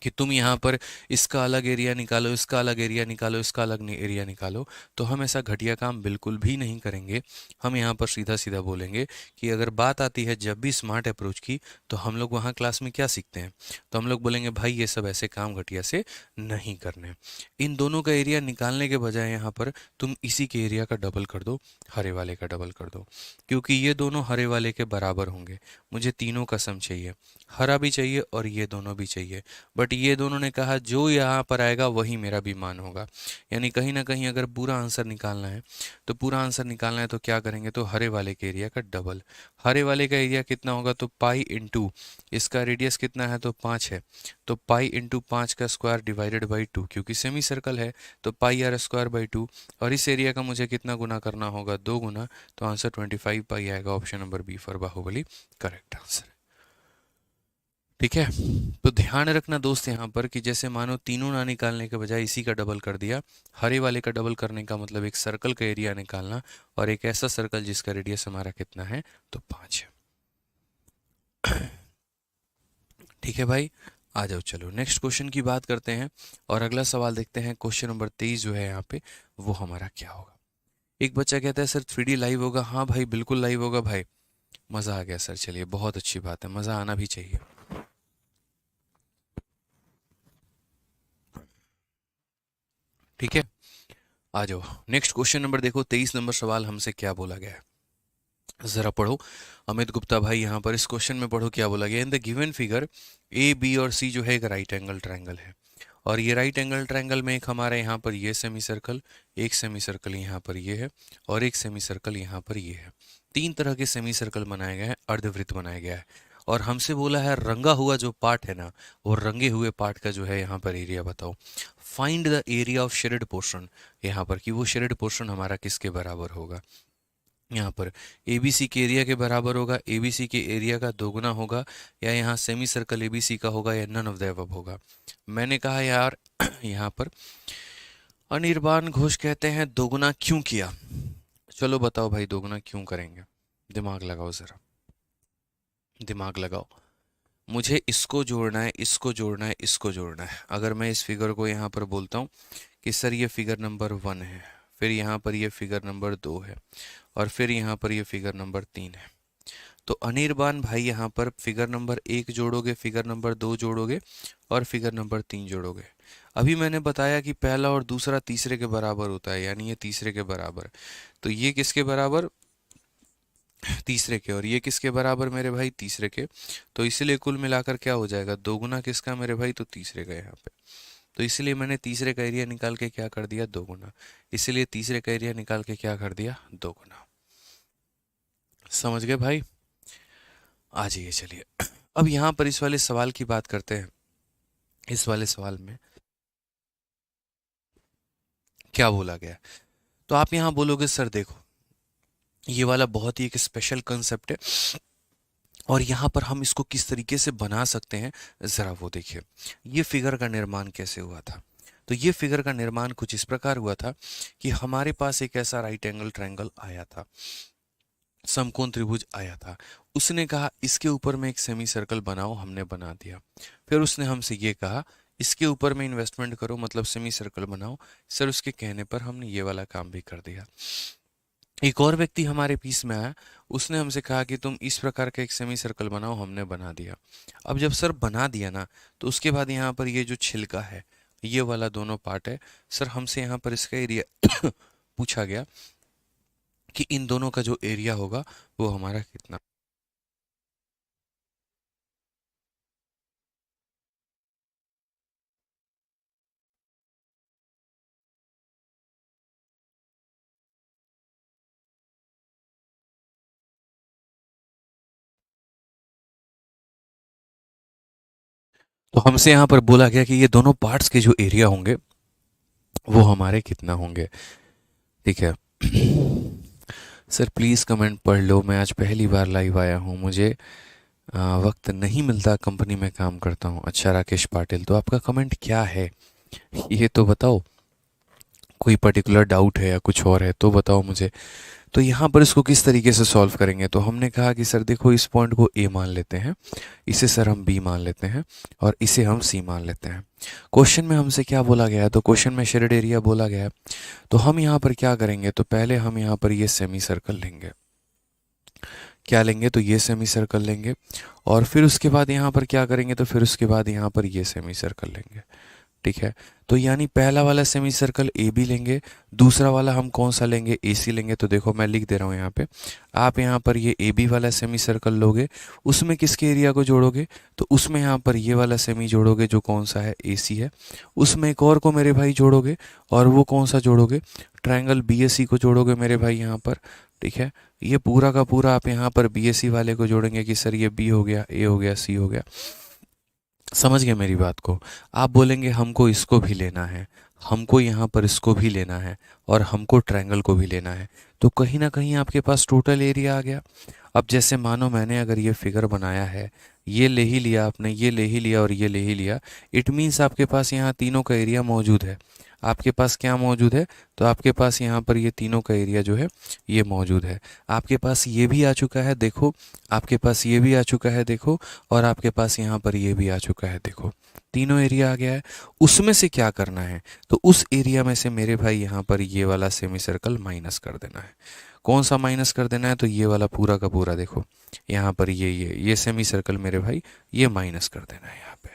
S1: कि तुम यहाँ पर इसका अलग एरिया निकालो, इसका अलग एरिया निकालो, इसका अलग एरिया निकालो, तो हम ऐसा घटिया काम बिल्कुल भी नहीं करेंगे। हम यहाँ पर सीधा सीधा बोलेंगे कि अगर बात आती है जब भी स्मार्ट अप्रोच की, तो हम लोग वहाँ क्लास में क्या सीखते हैं, तो हम लोग बोलेंगे भाई ये सब ऐसे काम घटिया से नहीं करने। इन दोनों का एरिया निकालने के बजाय यहाँ पर तुम इसी के एरिया का डबल कर दो, हरे वाले का डबल कर दो, क्योंकि ये दोनों हरे वाले के बराबर होंगे। मुझे तीनों का सम चाहिए, हरा भी चाहिए और ये दोनों भी चाहिए। बट ये दोनों ने कहा जो यहाँ पर आएगा वही मेरा भी मान होगा। यानी कहीं ना कहीं अगर पूरा आंसर निकालना है, तो पूरा आंसर निकालना है तो क्या करेंगे, तो हरे वाले के एरिया का डबल। हरे वाले का एरिया कितना होगा, तो पाई इंटू इसका रेडियस कितना है, तो 5 है, तो पाई इंटू 5 का स्क्वायर डिवाइडेड बाई 2, क्योंकि सेमी सर्कल है तो पाई आर स्क्वायर बाई 2। और इस एरिया का मुझे कितना गुना करना होगा, 2 गुना, तो आंसर 25 पाई आएगा। Option number B for Baahubali correct answer. ठीक है, तो ध्यान रखना दोस्त यहाँ पर कि जैसे मानो तीनों ना निकालने के बजाय इसी का डबल कर दिया। हरे वाले का डबल करने का मतलब एक सर्कल का एरिया निकालना, और एक ऐसा सर्कल जिसका रेडियस हमारा कितना है, तो 5 है। ठीक है भाई, आ जाओ चलो नेक्स्ट क्वेश्चन की बात करते हैं और अगला सवाल देखते हैं। क्वेश्चन नंबर 23 जो है यहाँ पे वो हमारा क्या होगा। एक बच्चा कहता है सर 3D लाइव होगा। हाँ भाई बिल्कुल लाइव होगा भाई, मजा आ गया सर, चलिए बहुत अच्छी बात है, मजा आना भी चाहिए। ठीक है, आ जाओ नेक्स्ट क्वेश्चन नंबर देखो 23 नंबर सवाल हमसे क्या बोला गया है, जरा पढ़ो। अमित गुप्ता भाई यहाँ पर इस क्वेश्चन में पढ़ो क्या बोला गया। In the given figure A B और सी जो है एक राइट एंगल ट्रायंगल है, और ये राइट एंगल ट्रायंगल में एक हमारे यहाँ पर ये सेमी सर्कल, एक सेमी सर्कल यहाँ पर ये है, और एक सेमी सर्कल यहाँ पर ये है। 3 तरह के सेमी सर्कल बनाए गए हैं, अर्धवृत्त बनाया गया है। और हमसे बोला है रंगा हुआ जो पार्ट है ना, वो रंगे हुए पार्ट का जो है यहाँ पर एरिया बताओ। Find the area of shaded portion, यहाँ पर कि वो शेडेड पोर्शन हमारा किसके बराबर होगा। यहाँ पर ABC के एरिया के बराबर होगा, ABC के एरिया का दोगुना होगा, या यहाँ सेमी सर्कल ABC का होगा, या नन ऑफ द अबव होगा। मैंने कहा यार यहाँ पर अनिर्बाण घोष कहते हैं दोगुना क्यों किया। चलो बताओ भाई दोगुना क्यों करेंगे, दिमाग लगाओ जरा, दिमाग लगाओ। मुझे इसको जोड़ना है, इसको जोड़ना है, इसको जोड़ना है। अगर मैं इस फिगर को यहाँ पर बोलता हूँ कि सर ये फिगर नंबर 1 है, फिर यहाँ पर ये फिगर नंबर 2 है, और फिर यहाँ पर ये फिगर नंबर 3 है, तो अनिर्बाण भाई यहाँ पर फिगर नंबर 1 जोड़ोगे, फिगर नंबर 2 जोड़ोगे, और फिगर नंबर 3 जोड़ोगे। अभी मैंने बताया कि पहला और दूसरा तीसरे के बराबर होता है, यानी ये तीसरे के बराबर, तो ये किसके बराबर, तीसरे के, और ये किसके बराबर मेरे भाई, तीसरे के। तो इसलिए कुल मिलाकर क्या हो जाएगा, दोगुना किसका मेरे भाई, तो तीसरे का यहाँ पे। तो इसलिए मैंने तीसरे का एरिया निकाल के क्या कर दिया, दोगुना। इसलिए तीसरे का एरिया निकाल के क्या कर दिया, दोगुना। समझ गए भाई। आ जाइए चलिए, अब यहाँ पर इस वाले सवाल की बात करते हैं। इस वाले सवाल में क्या बोला गया, तो आप यहाँ बोलोगे सर देखो ये वाला बहुत ही एक स्पेशल कंसेप्ट है, और यहाँ पर हम इसको किस तरीके से बना सकते हैं, ज़रा वो देखिए। ये फिगर का निर्माण कैसे हुआ था, तो ये फिगर का निर्माण कुछ इस प्रकार हुआ था कि हमारे पास एक ऐसा राइट एंगल ट्रायंगल आया था, समकोण त्रिभुज आया था। उसने कहा इसके ऊपर में एक सेमी सर्कल बनाओ, हमने बना दिया। फिर उसने हमसे ये कहा इसके ऊपर में इन्वेस्टमेंट करो, मतलब सेमी सर्कल बनाओ। सर उसके कहने पर हमने ये वाला काम भी कर दिया। एक और व्यक्ति हमारे पीस में आया, उसने हमसे कहा कि तुम इस प्रकार का एक सेमी सर्कल बनाओ, हमने बना दिया। अब जब सर बना दिया ना, तो उसके बाद यहाँ पर ये जो छिलका है, ये वाला दोनों पार्ट है, सर हमसे यहाँ पर इसका एरिया पूछा गया कि इन दोनों का जो एरिया होगा वो हमारा कितना। तो हमसे यहाँ पर बोला गया कि ये दोनों पार्ट्स के जो एरिया होंगे वो हमारे कितना होंगे, ठीक है। सर प्लीज़ कमेंट पढ़ लो, मैं आज पहली बार लाइव आया हूँ, मुझे वक्त नहीं मिलता, कंपनी में काम करता हूँ। अच्छा राकेश पाटिल, तो आपका कमेंट क्या है ये तो बताओ, कोई पर्टिकुलर डाउट है या कुछ और है तो बताओ मुझे। तो यहाँ पर इसको किस तरीके से सॉल्व करेंगे, तो हमने कहा कि सर देखो इस पॉइंट को ए मान लेते हैं, इसे सर हम बी मान लेते हैं, और इसे हम सी मान लेते हैं। क्वेश्चन में हमसे क्या बोला गया है, तो क्वेश्चन में शेडेड एरिया बोला गया है। तो हम यहाँ पर क्या करेंगे, तो पहले हम यहाँ पर ये सेमी सर्कल लेंगे। क्या लेंगे, तो ये सेमी सर्कल लेंगे, और फिर उसके बाद यहाँ पर क्या करेंगे, तो फिर उसके बाद यहाँ पर ये सेमी सर्कल लेंगे, ठीक है। तो यानी पहला वाला सेमी सर्कल ए बी लेंगे, दूसरा वाला हम कौन सा लेंगे, ए सी लेंगे। तो देखो मैं लिख दे रहा हूँ यहाँ पे, आप यहाँ पर ये ए बी वाला सेमी सर्कल लोगे, उसमें किसके एरिया को जोड़ोगे, तो उसमें यहाँ पर ये वाला सेमी जोड़ोगे जो कौन सा है, ए सी है। उसमें एक और को मेरे भाई जोड़ोगे, और वो कौन सा जोड़ोगे, ट्रायंगल बी एस सी को जोड़ोगे मेरे भाई यहाँ पर, ठीक है। ये पूरा का पूरा आप यहाँ पर बी एस सी वाले को जोड़ेंगे कि सर ये बी हो गया, ए हो गया, सी हो गया। समझ गए मेरी बात को। आप बोलेंगे हमको इसको भी लेना है, हमको यहाँ पर इसको भी लेना है, और हमको ट्रायंगल को भी लेना है, तो कहीं ना कहीं आपके पास टोटल एरिया आ गया। अब जैसे मानो मैंने अगर ये फिगर बनाया है, ये ले ही लिया आपने, ये ले ही लिया और ये ले ही लिया, इट मीन्स आपके पास यहाँ तीनों का एरिया मौजूद है। आपके पास क्या मौजूद है, तो आपके पास यहाँ पर ये तीनों का एरिया जो है ये मौजूद है। आपके पास ये भी आ चुका है देखो, आपके पास ये भी आ चुका है देखो, और आपके पास यहाँ पर ये भी आ चुका है देखो, तीनों एरिया आ गया है। उसमें से क्या करना है, तो उस एरिया में से मेरे भाई यहाँ पर ये वाला सेमी सर्कल माइनस कर देना है। कौन सा माइनस कर देना है, तो ये वाला पूरा का पूरा देखो, यहाँ पर ये सेमी सर्कल मेरे भाई ये माइनस कर देना है यहाँ पे,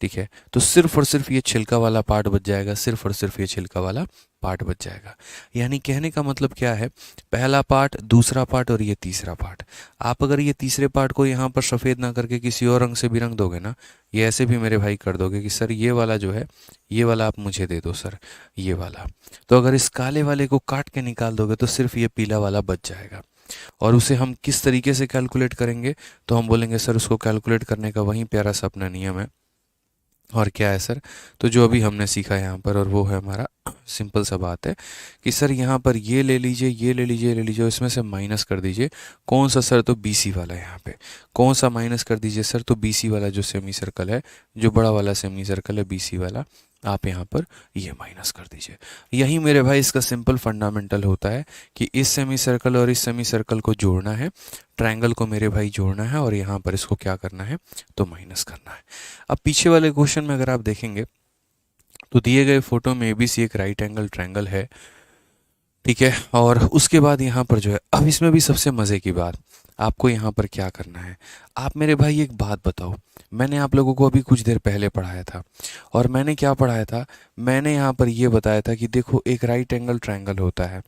S1: ठीक है। तो सिर्फ और सिर्फ ये छिलका वाला पार्ट बच जाएगा, सिर्फ और सिर्फ ये छिलका वाला पार्ट बच जाएगा। यानी कहने का मतलब क्या है, पहला पार्ट, दूसरा पार्ट और ये तीसरा पार्ट। आप अगर ये तीसरे पार्ट को यहाँ पर सफ़ेद ना करके किसी और रंग से भी रंग दोगे ना, ये ऐसे भी मेरे भाई कर दोगे कि सर ये वाला जो है ये वाला आप मुझे दे दो सर, ये वाला। तो अगर इस काले वाले को काट के निकाल दोगे तो सिर्फ ये पीला वाला बच जाएगा। और उसे हम किस तरीके से कैलकुलेट करेंगे, तो हम बोलेंगे सर उसको कैलकुलेट करने का वहीं प्यारा सा अपना नियम है। और क्या है सर, तो जो अभी हमने सीखा यहाँ पर, और वो है हमारा सिंपल सा बात है कि सर यहाँ पर ये ले लीजिए, ये ले लीजिए, ये ले लीजिए, इसमें से माइनस कर दीजिए। कौन सा सर? तो बीसी वाला। यहाँ पे कौन सा माइनस कर दीजिए सर? तो बीसी वाला जो सेमी सर्कल है, जो बड़ा वाला सेमी सर्कल है बीसी वाला, आप यहाँ पर ये माइनस कर दीजिए। यही मेरे भाई इसका सिंपल फंडामेंटल होता है कि इस सेमी सर्कल और इस सेमी सर्कल को जोड़ना है, ट्रायंगल को मेरे भाई जोड़ना है, और यहाँ पर इसको क्या करना है? तो माइनस करना है। अब पीछे वाले क्वेश्चन में अगर आप देखेंगे तो दिए गए फोटो में एबीसी एक राइट एंगल ट्रायंगल है, ठीक है। और उसके बाद यहाँ पर जो है, अब इसमें भी सबसे मज़े की बात, आपको यहाँ पर क्या करना है? आप मेरे भाई एक बात बताओ, मैंने आप लोगों को अभी कुछ देर पहले पढ़ाया था, और मैंने क्या पढ़ाया था? मैंने यहाँ पर ये बताया था कि देखो एक राइट एंगल ट्रायंगल होता है।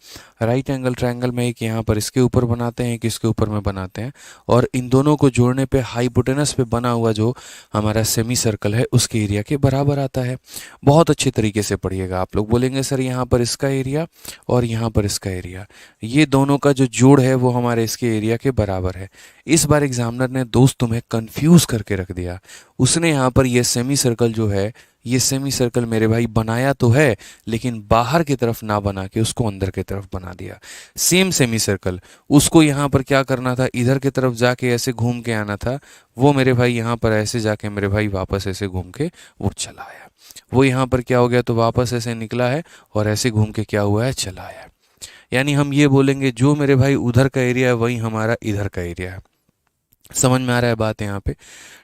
S1: राइट एंगल ट्रायंगल में एक यहाँ पर इसके ऊपर बनाते हैं, एक इसके ऊपर में बनाते हैं, और इन दोनों को जोड़ने पे हाइपोटेनस पे बना हुआ जो हमारा सेमी सर्कल है उसके एरिया के बराबर आता है। बहुत अच्छे तरीके से पढ़िएगा। आप लोग बोलेंगे सर यहाँ पर इसका एरिया और यहाँ पर इसका एरिया, ये दोनों का जो जोड़ है वो हमारे इसके एरिया के बराबर है। इस बार एग्जामिनर ने दोस्त तुम्हें कंफ्यूज करके रख दिया। उसने यहाँ पर ये सेमी सर्कल जो है, ये सेमी सर्कल मेरे भाई बनाया तो है, लेकिन बाहर की तरफ ना बना के उसको अंदर की तरफ बना दिया। सेम सेमी सर्कल, उसको यहाँ पर क्या करना था? इधर की तरफ जाके ऐसे घूम के आना था, वो मेरे भाई यहाँ पर ऐसे जाके मेरे भाई वापस ऐसे घूम के वो चला आया। वो यहाँ पर क्या हो गया? तो वापस ऐसे निकला है और ऐसे घूम के क्या हुआ है? चला आया। यानी हम ये बोलेंगे जो मेरे भाई उधर का एरिया है वही हमारा इधर का एरिया है। समझ में आ रहा है बात यहाँ पे?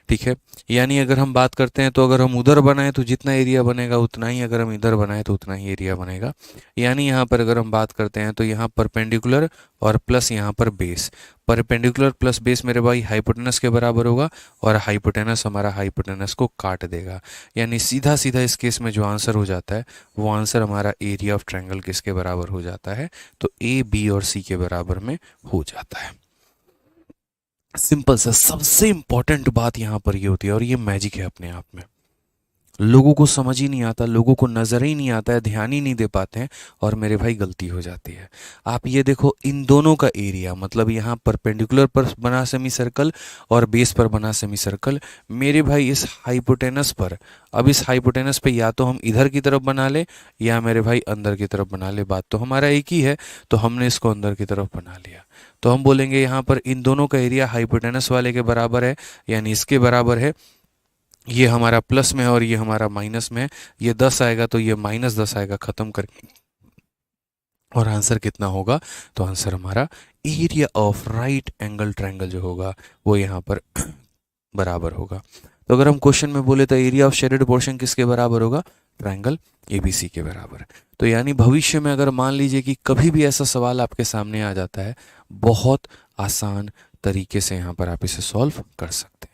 S1: ठीक है। यानी अगर हम बात करते हैं तो अगर हम उधर बनाएं तो जितना एरिया बनेगा उतना ही, अगर हम इधर बनाएं तो उतना ही एरिया बनेगा। यानी यहाँ पर अगर हम बात करते हैं तो यहाँ परपेंडिकुलर और प्लस यहाँ पर बेस, परपेंडिकुलर प्लस बेस मेरे भाई हाइपोटेनस के बराबर होगा, और हाइपोटेनस हमारा हाइपोटेनस को काट देगा। यानी सीधा सीधा इस केस में जो आंसर हो जाता है वो आंसर हमारा एरिया ऑफ ट्रायंगल किसके बराबर हो जाता है? तो ए, बी और सी के बराबर में हो जाता है। सिंपल सा सबसे इंपॉर्टेंट बात यहां पर ये होती है, और ये मैजिक है अपने आप में। लोगों को समझ ही नहीं आता, लोगों को नजर ही नहीं आता है, ध्यान ही नहीं दे पाते हैं, और मेरे भाई गलती हो जाती है। आप ये देखो, इन दोनों का एरिया, मतलब यहाँ परपेंडिकुलर पर बना सेमी सर्कल और बेस पर बना सेमी सर्कल, मेरे भाई इस हाइपोटेनस पर, अब इस हाइपोटेनस पे या तो हम इधर की तरफ बना ले या मेरे भाई अंदर की तरफ बना ले, बात तो हमारा एक ही है। तो हमने इसको अंदर की तरफ बना लिया, तो हम बोलेंगे यहाँ पर इन दोनों का एरिया हाइपोटेनस वाले के बराबर है, यानी इसके बराबर है। ये हमारा प्लस में है और ये हमारा माइनस में है। ये 10 आएगा तो ये -10 आएगा, खत्म करके, और आंसर कितना होगा? तो आंसर हमारा area of right angle triangle जो होगा वो यहाँ पर बराबर होगा। तो अगर हम क्वेश्चन में बोले तो एरिया ऑफ शेडेड पोर्शन किसके बराबर होगा? ट्रायंगल एबीसी के बराबर। तो यानी भविष्य में अगर मान लीजिए कि कभी भी ऐसा सवाल आपके सामने आ जाता है, बहुत आसान तरीके से यहाँ पर आप इसे सॉल्व कर सकते हैं।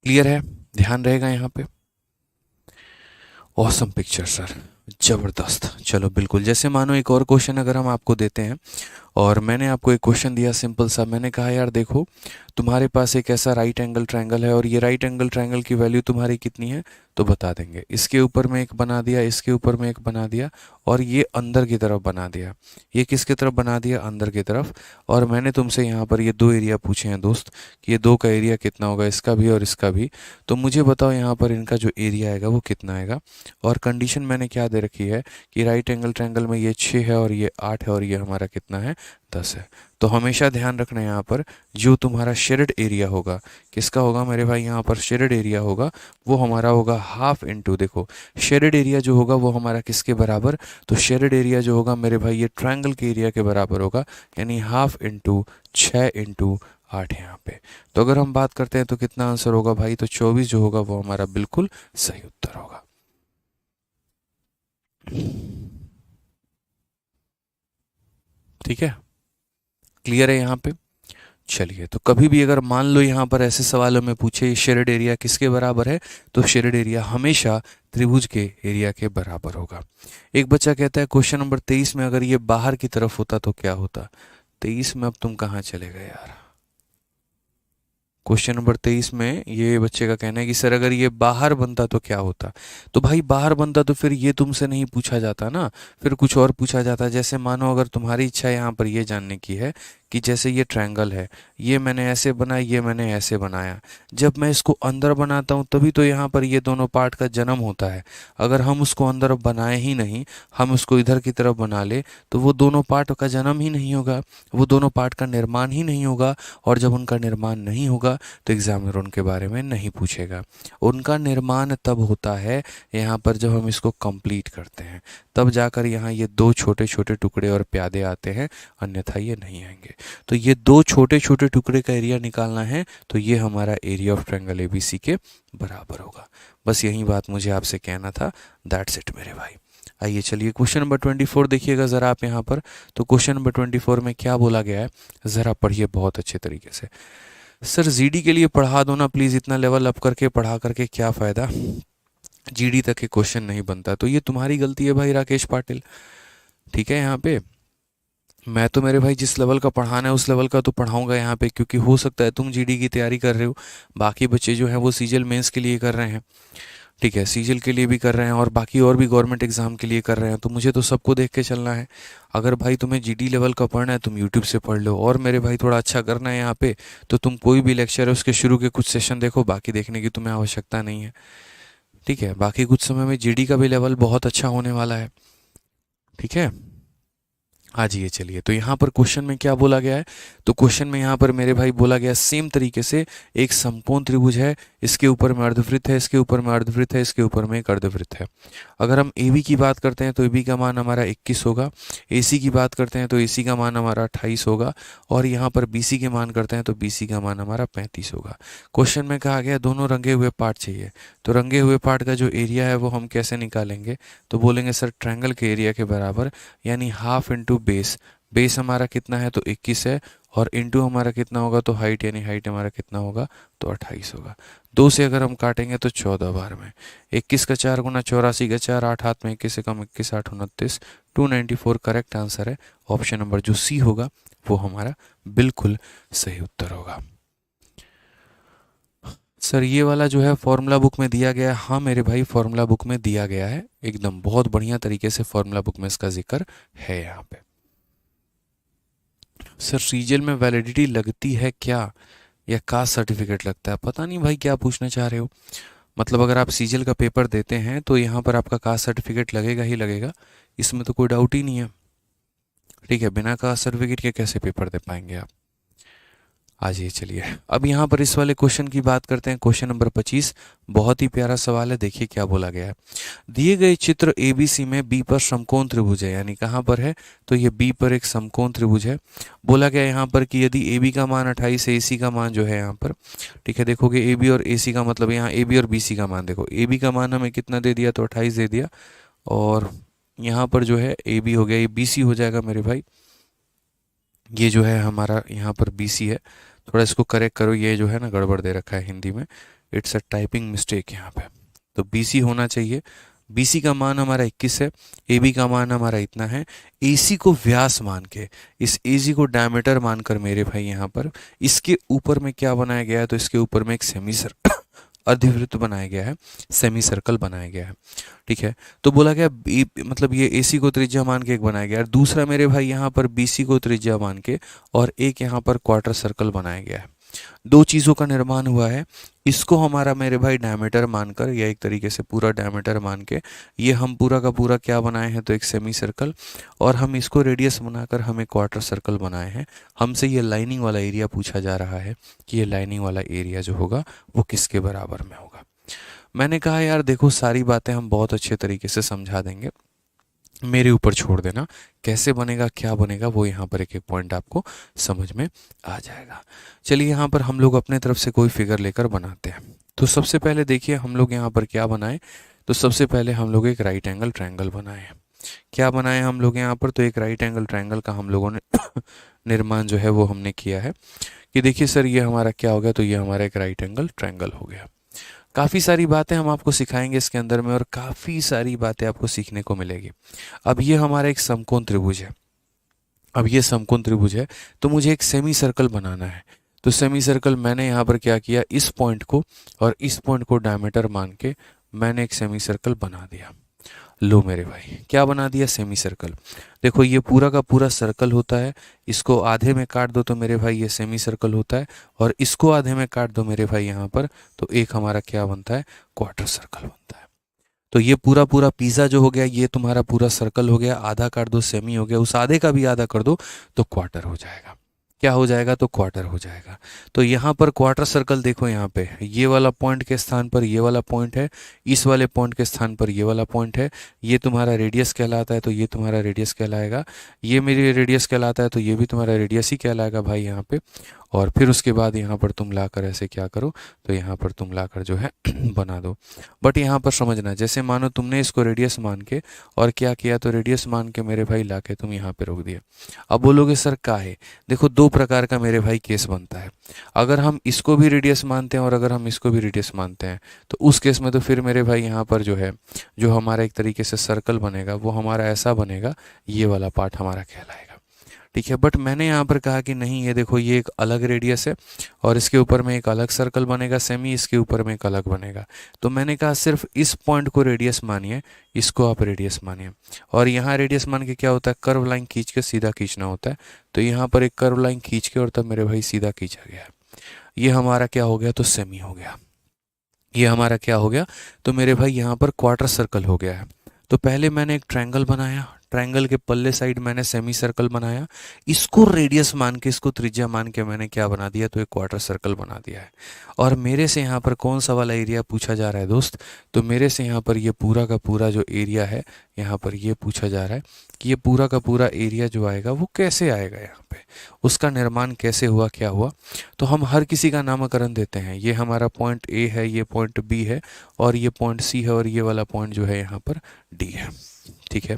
S1: क्लियर है? ध्यान रहेगा यहाँ पे? ऑसम पिक्चर सर, जबरदस्त। चलो बिल्कुल, जैसे मानो एक और क्वेश्चन अगर हम आपको देते हैं, और मैंने आपको एक क्वेश्चन दिया सिंपल सा, मैंने कहा यार देखो तुम्हारे पास एक ऐसा राइट एंगल ट्रायंगल है और ये राइट एंगल ट्रायंगल की वैल्यू तुम्हारी कितनी है? तो बता देंगे। इसके ऊपर में एक बना दिया, इसके ऊपर में एक बना दिया, और ये अंदर की तरफ बना दिया। ये किसकी तरफ बना दिया? अंदर की तरफ। और मैंने तुमसे यहाँ पर ये दो एरिया पूछे हैं दोस्त, कि ये दो का एरिया कितना होगा, इसका भी और इसका भी। तो मुझे बताओ यहाँ पर इनका जो एरिया आएगा वो कितना आएगा। और कंडीशन मैंने क्या दे रखी है कि राइट एंगल ट्रायंगल में ये 6 है और ये 8 है और ये हमारा कितना है? 10 है। तो हमेशा ध्यान रखना यहाँ पर जो तुम्हारा शेडेड एरिया होगा, किसका होगा मेरे भाई? यहाँ पर शेडेड एरिया होगा, वो हमारा होगा हाफ इंटू, देखो शेडेड एरिया जो होगा वो हमारा किसके बराबर? तो शेडेड एरिया जो होगा मेरे भाई ये ट्रायंगल के एरिया के बराबर होगा, यानी हाफ इंटू 6 इंटू 8 यहाँ पे। तो अगर हम बात करते हैं तो कितना आंसर होगा भाई? तो 24 जो होगा वो हमारा बिल्कुल सही उत्तर होगा। ठीक है, क्लियर है यहाँ पे? चलिए, तो कभी भी अगर मान लो यहाँ पर ऐसे सवालों में पूछे शेडेड एरिया किसके बराबर है, तो शेडेड एरिया हमेशा त्रिभुज के एरिया के बराबर होगा। एक बच्चा कहता है क्वेश्चन नंबर 23 में अगर ये बाहर की तरफ होता तो क्या होता? 23 में अब तुम कहाँ चले गए यार? क्वेश्चन नंबर 23 में ये बच्चे का कहना है कि सर अगर ये बाहर बनता तो क्या होता? तो भाई बाहर बनता तो फिर ये तुमसे नहीं पूछा जाता ना, फिर कुछ और पूछा जाता। जैसे मानो अगर तुम्हारी इच्छा यहाँ पर ये जानने की है कि जैसे ये ट्रायंगल है, ये मैंने ऐसे बनाया, ये मैंने ऐसे बनाया, जब मैं इसको अंदर बनाता हूँ तभी तो यहाँ पर ये दोनों पार्ट का जन्म होता है। अगर हम उसको अंदर बनाए ही नहीं, हम उसको इधर की तरफ बना ले, तो वो दोनों पार्ट का जन्म ही नहीं होगा, वो दोनों पार्ट का निर्माण ही नहीं होगा। और जब उनका निर्माण नहीं होगा तो एग्जामिनर उनके बारे में नहीं पूछेगा। उनका निर्माण तब होता है यहाँ पर जब हम इसको कंप्लीट करते हैं, तब जाकर यहाँ ये दो छोटे छोटे टुकड़े और प्यादे आते हैं, अन्यथा ये नहीं आएंगे। तो ये दो छोटे छोटे टुकड़े का एरिया निकालना है, तो ये हमारा एरिया ऑफ ट्रायंगल एबीसी के बराबर होगा। बस यही बात मुझे आपसे कहना था। दैट्स इट मेरे भाई। आइए चलिए क्वेश्चन नंबर 24 देखिएगा ज़रा आप यहाँ पर। तो क्वेश्चन नंबर 24 में क्या बोला गया है, ज़रा पढ़िए बहुत अच्छे तरीके से। सर जीडी के लिए पढ़ा दो ना प्लीज़, इतना लेवल अप करके पढ़ा करके क्या फ़ायदा, जीडी तक के क्वेश्चन नहीं बनता। तो ये तुम्हारी गलती है भाई राकेश पाटिल, ठीक है। यहाँ पे मैं तो मेरे भाई जिस लेवल का पढ़ाना है उस लेवल का तो पढ़ाऊंगा यहाँ पे, क्योंकि हो सकता है तुम जीडी की तैयारी कर रहे हो, बाकी बच्चे जो हैं वो सीजीएल मेंस के लिए कर रहे हैं, ठीक है, सीजीएल के लिए भी कर रहे हैं और बाकी और भी गवर्नमेंट एग्जाम के लिए कर रहे हैं। तो मुझे तो सबको देख के चलना है। अगर भाई तुम्हें जीडी लेवल का पढ़ना है तुम यूट्यूब से पढ़ लो, और मेरे भाई थोड़ा अच्छा करना है यहाँ पे तो तुम कोई भी लेक्चर है उसके शुरू के कुछ सेशन देखो, बाकी देखने की तुम्हें आवश्यकता नहीं है, ठीक है। बाकी कुछ समय में जीडी का भी लेवल बहुत अच्छा होने वाला है, ठीक है। हाँ जी, ये चलिए। तो यहाँ पर क्वेश्चन में क्या बोला गया है, तो क्वेश्चन में यहाँ पर मेरे भाई बोला गया सेम तरीके से, एक समकोण त्रिभुज है, इसके ऊपर में अर्धवृत्त है, इसके ऊपर में अर्धवृत्त है, इसके ऊपर में एक अर्धवृत्त है। अगर हम ए बी की बात करते हैं तो ए बी का मान हमारा 21 होगा, ए सी की बात करते हैं तो ए सी का मान हमारा 28 होगा, और यहाँ पर बी सी के मान करते हैं तो बी सी का मान हमारा 35 होगा। क्वेश्चन में कहा गया दोनों रंगे हुए पार्ट चाहिए, तो रंगे हुए पार्ट का जो एरिया है वो हम कैसे निकालेंगे, तो बोलेंगे सर ट्रायंगल के एरिया के बराबर, यानी हाफ इंटू बेस। बेस हमारा कितना है तो 21 है, और इंटू हमारा कितना होगा तो हाइट, यानी हाइट हमारा कितना होगा तो 28 होगा। 2 से अगर हम काटेंगे तो 14 बार में, 21 का 4 गुना 84 का 4, 8 हाथ में 21 से कम 21, 8 29, 294 करेक्ट आंसर है। ऑप्शन नंबर जो सी होगा वो हमारा बिल्कुल सही उत्तर होगा। सर ये वाला जो है फॉर्मूला बुक में दिया गया है, हाँ मेरे भाई फॉर्मूला बुक में दिया गया है, एकदम बहुत बढ़िया तरीके से फॉर्मूला बुक में इसका जिक्र है यहाँ पे। सर सीजीएल में वैलिडिटी लगती है क्या, या कास्ट सर्टिफिकेट लगता है, पता नहीं भाई क्या पूछना चाह रहे हो। मतलब अगर आप सीजीएल का पेपर देते हैं तो यहाँ पर आपका कास्ट सर्टिफिकेट लगेगा ही लगेगा, इसमें तो कोई डाउट ही नहीं है, ठीक है। बिना कास्ट सर्टिफिकेट के कैसे पेपर दे पाएंगे आप। आज ये चलिए अब यहाँ पर इस वाले क्वेश्चन की बात करते हैं। क्वेश्चन नंबर 25 बहुत ही प्यारा सवाल है, देखिए क्या बोला गया है। दिए गए चित्र एबीसी में बी पर समकोण त्रिभुज है, यानी कहाँ पर है तो ये बी पर एक समकोण त्रिभुज है। बोला गया यहाँ पर कि यदि ए बी का मान 28 है, ए सी का मान जो है यहाँ पर, ठीक है, देखोगे ए बी और ए सी का मतलब यहाँ ए बी और बी सी का मान देखो, ए बी का मान हमें कितना दे दिया तो 28 दे दिया, और यहाँ पर जो है ए बी हो गया, ये बी सी हो जाएगा मेरे भाई, ये जो है हमारा यहाँ पर बी सी है। थोड़ा इसको करेक्ट करो, ये जो है ना गड़बड़ दे रखा है हिंदी में, इट्स अ टाइपिंग मिस्टेक यहाँ पे, तो बीसी होना चाहिए। बीसी का मान हमारा 21 है, एबी का मान हमारा इतना है, एसी को व्यास मान के, इस एसी को डायमीटर मानकर मेरे भाई यहाँ पर इसके ऊपर में क्या बनाया गया है तो इसके ऊपर में एक सेमी सर्कल अर्धवृत्त बनाया गया है, सेमी सर्कल बनाया गया है, ठीक है। तो बोला गया मतलब ये एसी को त्रिज्या मान के एक बनाया गया है, दूसरा मेरे भाई यहाँ पर बीसी को त्रिज्या मान के, और एक यहाँ पर क्वार्टर सर्कल बनाया गया है। दो चीज़ों का निर्माण हुआ है, इसको हमारा मेरे भाई डायमीटर मानकर, या एक तरीके से पूरा डायमीटर मान के, ये हम पूरा का पूरा क्या बनाए हैं तो एक सेमी सर्कल, और हम इसको रेडियस बनाकर हम एक क्वार्टर सर्कल बनाए हैं। हमसे ये लाइनिंग वाला एरिया पूछा जा रहा है कि ये लाइनिंग वाला एरिया जो होगा वो किसके बराबर में होगा। मैंने कहा यार देखो सारी बातें हम बहुत अच्छे तरीके से समझा देंगे, मेरे ऊपर छोड़ देना, कैसे बनेगा क्या बनेगा वो यहाँ पर एक एक पॉइंट आपको समझ में आ जाएगा। चलिए यहाँ पर हम लोग अपने तरफ से कोई फिगर लेकर बनाते हैं। तो सबसे पहले देखिए हम लोग यहाँ पर क्या बनाए, तो सबसे पहले हम लोग एक राइट एंगल ट्रायंगल बनाए। क्या बनाए हम लोग यहाँ पर, तो एक राइट एंगल ट्रायंगल का हम लोगों ने निर्माण जो है वो हमने किया है कि देखिए सर ये हमारा क्या हो गया, तो ये हमारा एक राइट एंगल ट्रायंगल हो गया। काफ़ी सारी बातें हम आपको सिखाएंगे इसके अंदर में, और काफ़ी सारी बातें आपको सीखने को मिलेगी। अब ये हमारा एक समकोण त्रिभुज है, अब ये समकोण त्रिभुज है तो मुझे एक सेमी सर्कल बनाना है। तो सेमी सर्कल मैंने यहाँ पर क्या किया, इस पॉइंट को और इस पॉइंट को डायमीटर मान के मैंने एक सेमी सर्कल बना दिया। लो मेरे भाई क्या बना दिया, सेमी सर्कल। देखो ये पूरा का पूरा सर्कल होता है, इसको आधे में काट दो तो मेरे भाई ये सेमी सर्कल होता है, और इसको आधे में काट दो मेरे भाई यहाँ पर, तो एक हमारा क्या बनता है, क्वार्टर सर्कल बनता है। तो ये पूरा पूरा पिज़्ज़ा जो हो गया ये तुम्हारा पूरा सर्कल हो गया, आधा काट दो सेमी हो गया, उस आधे का भी आधा कर दो तो क्वार्टर हो जाएगा। क्या हो जाएगा, तो क्वार्टर हो जाएगा। तो यहाँ पर क्वार्टर सर्कल देखो, यहाँ पे ये वाला पॉइंट के स्थान पर ये वाला पॉइंट है, इस वाले पॉइंट के स्थान पर ये वाला पॉइंट है, ये तुम्हारा रेडियस कहलाता है तो ये तुम्हारा रेडियस कहलाएगा, ये मेरी रेडियस कहलाता है तो ये भी तुम्हारा रेडियस ही कहलाएगा भाई यहाँ पे। और फिर उसके बाद यहाँ पर तुम लाकर ऐसे क्या करो, तो यहाँ पर तुम लाकर जो है बना दो। बट यहाँ पर समझना, जैसे मानो तुमने इसको रेडियस मान के और क्या किया, तो रेडियस मान के मेरे भाई लाके तुम यहाँ पे रोक दिया। अब बोलोगे सर का है, देखो दो प्रकार का मेरे भाई केस बनता है। अगर हम इसको भी रेडियस मानते हैं और अगर हम इसको भी रेडियस मानते हैं, तो उस केस में तो फिर मेरे भाई यहाँ पर जो है, जो हमारा एक तरीके से सर्कल बनेगा वो हमारा ऐसा बनेगा, ये वाला पार्ट हमारा कहलाएगा। ठीक है, बट मैंने यहाँ पर कहा कि नहीं, ये देखो ये एक अलग रेडियस है और इसके ऊपर में एक अलग सर्कल बनेगा सेमी, इसके ऊपर में एक अलग बनेगा। तो मैंने कहा सिर्फ इस पॉइंट को रेडियस मानिए, इसको आप रेडियस मानिए। और यहाँ रेडियस मान के क्या होता है, कर्व लाइन खींच के सीधा खींचना होता है। तो यहाँ पर एक कर्व लाइन खींच के और तब मेरे भाई सीधा खींचा गया, ये हमारा क्या हो गया, तो सेमी हो गया। ये हमारा क्या हो गया, तो मेरे भाई यहाँ पर क्वार्टर सर्कल हो गया है। तो पहले मैंने एक ट्रायंगल बनाया, ट्रायंगल के पल्ले साइड मैंने सेमी सर्कल बनाया, इसको रेडियस मान के, इसको त्रिज्या मान के मैंने क्या बना दिया, तो एक क्वार्टर सर्कल बना दिया है। और मेरे से यहाँ पर कौन सा वाला एरिया पूछा जा रहा है दोस्त, तो मेरे से यहाँ पर ये पूरा का पूरा जो एरिया है, यहाँ पर ये पूछा जा रहा है कि ये पूरा का पूरा एरिया जो आएगा वो कैसे आएगा, यहाँ पे उसका निर्माण कैसे हुआ, क्या हुआ। तो हम हर किसी का नामकरण देते हैं, ये हमारा पॉइंट ए है, ये पॉइंट बी है, और ये पॉइंट सी है, और ये वाला पॉइंट जो है यहाँ पर डी है। ठीक है,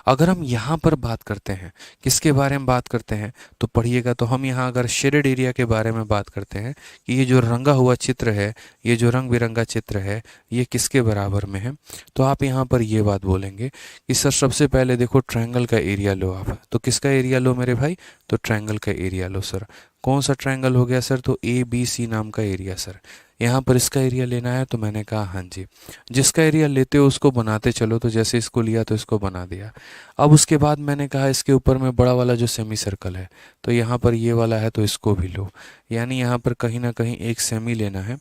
S1: अगर हम यहाँ पर बात करते हैं, किसके बारे में बात करते हैं, तो पढ़िएगा। तो हम यहाँ अगर शेडेड एरिया के बारे में बात करते हैं कि ये जो रंगा हुआ चित्र है, ये जो रंग बिरंगा चित्र है, ये किसके बराबर में है, तो आप यहाँ पर ये बात बोलेंगे कि सर सबसे पहले देखो ट्रायंगल का एरिया लो आप। तो किसका एरिया लो मेरे भाई, तो ट्रायंगल का एरिया लो। सर कौन सा ट्रायंगल हो गया सर, तो ए बी सी नाम का एरिया। सर यहाँ पर इसका एरिया लेना है, तो मैंने कहा हाँ जी, जिसका एरिया लेते हो उसको बनाते चलो। तो जैसे इसको लिया तो इसको बना दिया। अब उसके बाद मैंने कहा इसके ऊपर में बड़ा वाला जो सेमी सर्कल है, तो यहाँ पर ये वाला है तो इसको भी लो। यानी यहाँ पर कहीं ना कहीं एक सेमी लेना है,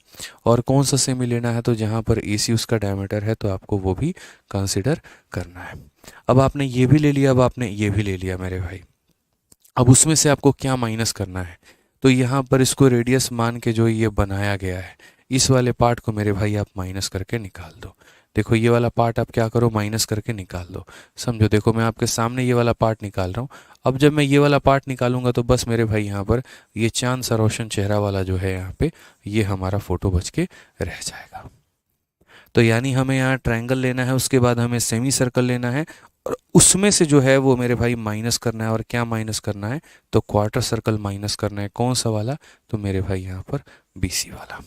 S1: और कौन सा सेमी लेना है, तो जहाँ पर AC उसका डायमीटर है तो आपको वो भी कंसिडर करना है। अब आपने ये भी ले लिया, अब आपने ये भी ले लिया मेरे भाई। अब उसमें से आपको क्या माइनस करना है, तो यहाँ पर इसको रेडियस मान के जो ये बनाया गया है, इस वाले पार्ट को मेरे भाई आप माइनस करके निकाल दो। देखो ये वाला पार्ट आप क्या करो, माइनस करके निकाल दो। समझो, देखो मैं आपके सामने ये वाला पार्ट निकाल रहा हूँ। अब जब मैं ये वाला पार्ट निकालूंगा तो बस मेरे भाई यहाँ पर ये चांद सा रोशन चेहरा वाला जो है यहाँ पे, ये हमारा फोटो बच के रह जाएगा। तो यानी हमें यहाँ ट्रायंगल लेना है, उसके बाद हमें सेमी सर्कल लेना है, और उसमें से जो है वो मेरे भाई माइनस करना है। और क्या माइनस करना है, तो क्वार्टर सर्कल माइनस करना है। कौन सा वाला, तो मेरे भाई यहाँ पर BC वाला।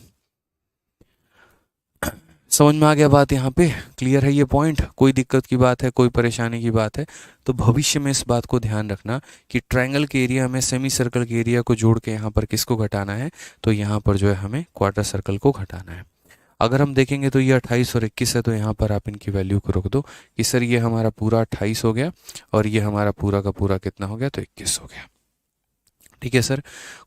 S1: समझ में आ गया बात, यहाँ पे क्लियर है ये पॉइंट, कोई दिक्कत की बात है, कोई परेशानी की बात है, तो भविष्य में इस बात को ध्यान रखना कि ट्रायंगल के एरिया में सेमी सर्कल के एरिया को जोड़ के यहाँ पर किसको घटाना है, तो यहाँ पर जो है हमें क्वार्टर सर्कल को घटाना है। अगर हम देखेंगे तो ये 28 और 21 है, तो यहाँ पर आप इनकी वैल्यू को रख दो कि सर ये हमारा पूरा 28 हो गया और ये हमारा पूरा का पूरा कितना हो गया, तो 21 हो गया। ठीक है सर,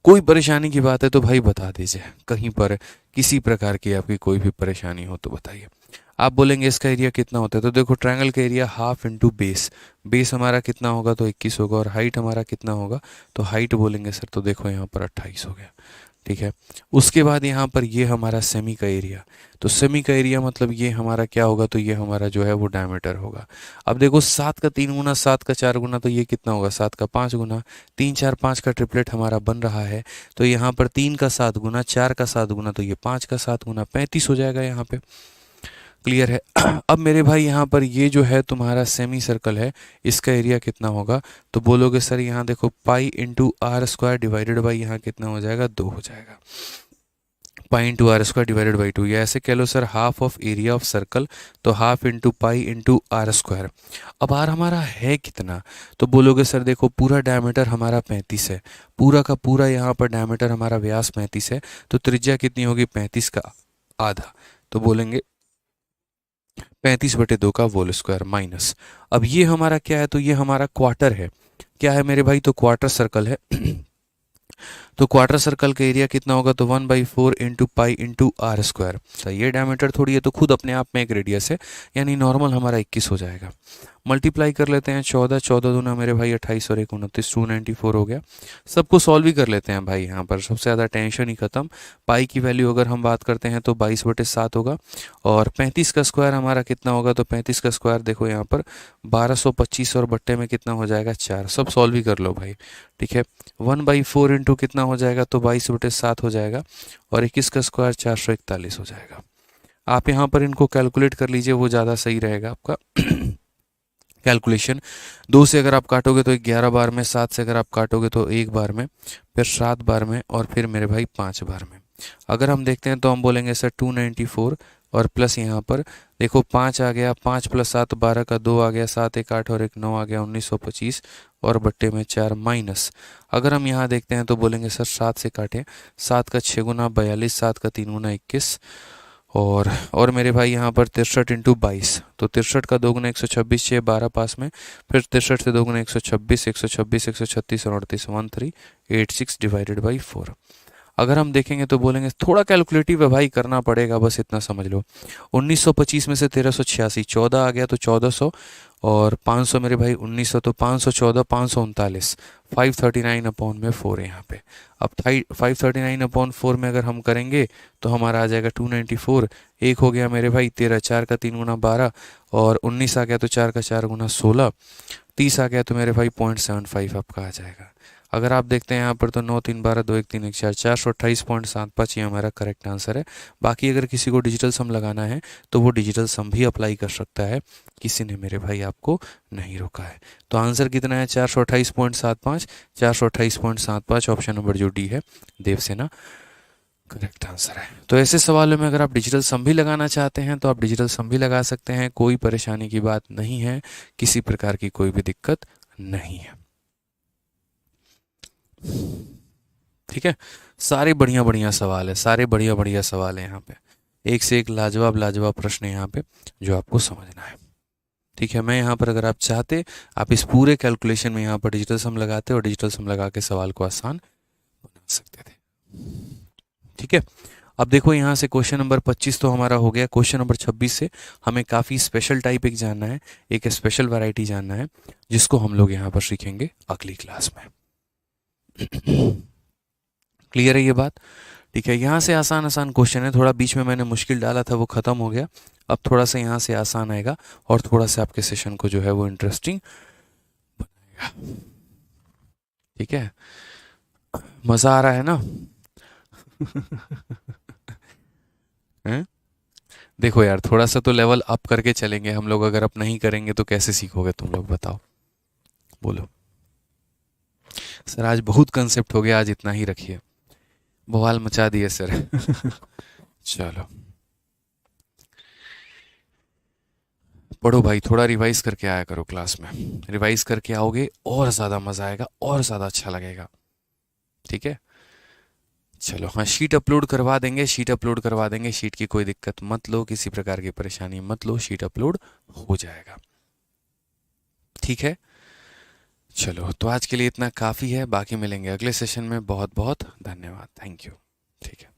S1: कोई परेशानी की बात है तो भाई बता दीजिए, कहीं पर किसी प्रकार की आपकी कोई भी परेशानी हो तो बताइए। आप बोलेंगे इसका एरिया कितना होता है, तो देखो ट्रायंगल का area half into base, base हमारा कितना होगा, तो 21 होगा, और हाइट हमारा कितना होगा, तो हाइट बोलेंगे सर, तो देखो यहाँ पर 28 हो गया। ठीक है, उसके बाद यहाँ पर ये हमारा सेमी का एरिया, तो सेमी का एरिया मतलब ये हमारा क्या होगा, तो ये हमारा जो है वो डायमीटर होगा। अब देखो 7 का 3 गुना, 7 का 4 गुना, तो ये कितना होगा, 7 का 5 गुना, 3 4 5 का ट्रिपलेट हमारा बन रहा है। तो यहाँ पर 3 का 7 गुना, 4 का 7 गुना, तो ये 5 का 7 गुना 35 हो जाएगा यहाँ पे। क्लियर है। अब मेरे भाई यहाँ पर ये जो है तुम्हारा सेमी सर्कल है, इसका एरिया कितना होगा, तो बोलोगे सर यहाँ देखो pi into are square divided by यहाँ कितना हो जाएगा, 2 हो जाएगा। Pi into are square divided by 2, या ऐसे कह लो sir half of area of circle, तो half into pi into are square. अब आर हमारा है कितना, तो बोलोगे सर देखो पूरा डायमीटर हमारा 35 है, पूरा का पूरा यहाँ पर डायमीटर हमारा व्यास 35 है, तो त्रिज्या कितनी होगी, 35 का आधा। तो बोलेंगे 35/2 का होल स्क्वायर माइनस, अब ये हमारा क्या है, तो ये हमारा क्वार्टर है। क्या है मेरे भाई, तो क्वार्टर सर्कल है। तो क्वार्टर सर्कल का एरिया कितना होगा, तो 1/4 into pi into are square. तो ये डायमीटर थोड़ी है, तो खुद अपने आप में एक रेडियस है, यानी नॉर्मल हमारा 21 हो जाएगा। मल्टीप्लाई कर लेते हैं, 14 14 दूना मेरे भाई 28 और 1 29, 294 हो गया। सबको सॉल्व ही कर लेते हैं भाई, यहाँ पर सबसे ज़्यादा टेंशन ही खत्म। पाई की वैल्यू अगर हम बात करते हैं तो 22/7 होगा, और 35 का स्क्वायर हमारा कितना होगा, तो 35 का स्क्वायर देखो यहाँ पर 1225, और बट्टे में कितना हो जाएगा 4। सब सॉल्व ही कर लो भाई, ठीक है। 1/4 इंटू कितना हो जाएगा, तो 22/7 हो जाएगा, और 21 का स्क्वायर 441 हो जाएगा। आप यहाँ पर इनको कैलकुलेट कर लीजिए, वो ज़्यादा सही रहेगा आपका कैलकुलेशन। 2 से अगर आप काटोगे तो 11 बार में, 7 से अगर आप काटोगे तो 1 बार में, फिर 7 बार में, और फिर मेरे भाई 5 बार में। अगर हम देखते हैं तो हम बोलेंगे सर 294, और प्लस यहाँ पर देखो 5 आ गया, 5 + 7 12 का 2 आ गया, 7 1 8 और 1 9 आ गया, 1925, और बट्टे में 4 माइनस। अगर हम यहाँ देखते हैं तो बोलेंगे सर 7 से काटें, 7 का 6 गुना 42, 7 का 3 गुना 21, और मेरे भाई यहाँ पर 63 इंटू 22, तो 63 का 2 गुना 126, 6 12 पास में, फिर 63 से 2 गुना 126, 126 136 और 38, 1386 डिवाइडेड बाई 4। अगर हम देखेंगे तो बोलेंगे थोड़ा कैलकुलेटिव है भाई, करना पड़ेगा, बस इतना समझ लो। 1925 में से 1386, 14 आ गया तो 1400, और 500 मेरे भाई 1900, तो 514 539, 539/4 है यहाँ पे। अब 539/4 में अगर हम करेंगे तो हमारा आ जाएगा 294। एक हो गया मेरे भाई 13, 4 का 3 गुना 12, और 19 आ गया तो 4 का 4 गुना 16, 30 आ गया तो मेरे भाई 0.75 आपका आ जाएगा। अगर आप देखते हैं यहाँ पर तो 9 3 12 2 1 3 1 4, 428.75 ये हमारा करेक्ट आंसर है। बाकी अगर किसी को डिजिटल सम लगाना है तो वो डिजिटल सम भी अप्लाई कर सकता है, किसी ने मेरे भाई आपको नहीं रोका है। तो आंसर कितना है, 428.75, 428.75 ऑप्शन नंबर जो डी है देवसेना करेक्ट आंसर है। तो ऐसे सवालों में अगर आप डिजिटल सम भी लगाना चाहते हैं तो आप डिजिटल सम भी लगा सकते हैं, कोई परेशानी की बात नहीं है, किसी प्रकार की कोई भी दिक्कत नहीं है, ठीक है। सारे बढ़िया बढ़िया सवाल है, सारे बढ़िया बढ़िया सवाल है यहाँ पे, एक से एक लाजवाब लाजवाब प्रश्न है यहाँ पे जो आपको समझना है, ठीक है। मैं यहाँ पर अगर आप चाहते, आप इस पूरे कैलकुलेशन में यहाँ पर डिजिटल सम लगाते और डिजिटल सम लगा के सवाल को आसान बना सकते थे, ठीक है। अब देखो यहाँ से क्वेश्चन नंबर 25 तो हमारा हो गया। क्वेश्चन नंबर 26 से हमें काफ़ी स्पेशल टाइप एक जानना है, एक स्पेशल वैरायटी जानना है, जिसको हम लोग यहाँ पर सीखेंगे अगली क्लास में। क्लियर है ये बात, ठीक है। यहाँ से आसान आसान क्वेश्चन है, थोड़ा बीच में मैंने मुश्किल डाला था वो ख़त्म हो गया, अब थोड़ा सा यहाँ से आसान आएगा, और थोड़ा सा आपके सेशन को जो है वो इंटरेस्टिंग बनाएगा, ठीक है। मज़ा आ रहा है ना? हैं? देखो यार, थोड़ा सा तो लेवल अप करके चलेंगे हम लोग, अगर अप नहीं करेंगे तो कैसे सीखोगे तुम लोग, बताओ, बोलो। सर आज बहुत कंसेप्ट हो गया, आज इतना ही रखिए, बवाल मचा दिए सर। चलो पढ़ो भाई, थोड़ा रिवाइज करके आया करो क्लास में, रिवाइज करके आओगे और ज़्यादा मज़ा आएगा और ज़्यादा अच्छा लगेगा, ठीक है। चलो हाँ, शीट अपलोड करवा देंगे, शीट अपलोड करवा देंगे, शीट की कोई दिक्कत मत लो, किसी प्रकार की परेशानी मत लो, शीट अपलोड हो जाएगा, ठीक है। चलो तो आज के लिए इतना काफ़ी है, बाकी मिलेंगे अगले सेशन में, बहुत बहुत धन्यवाद, थैंक यू, ठीक है।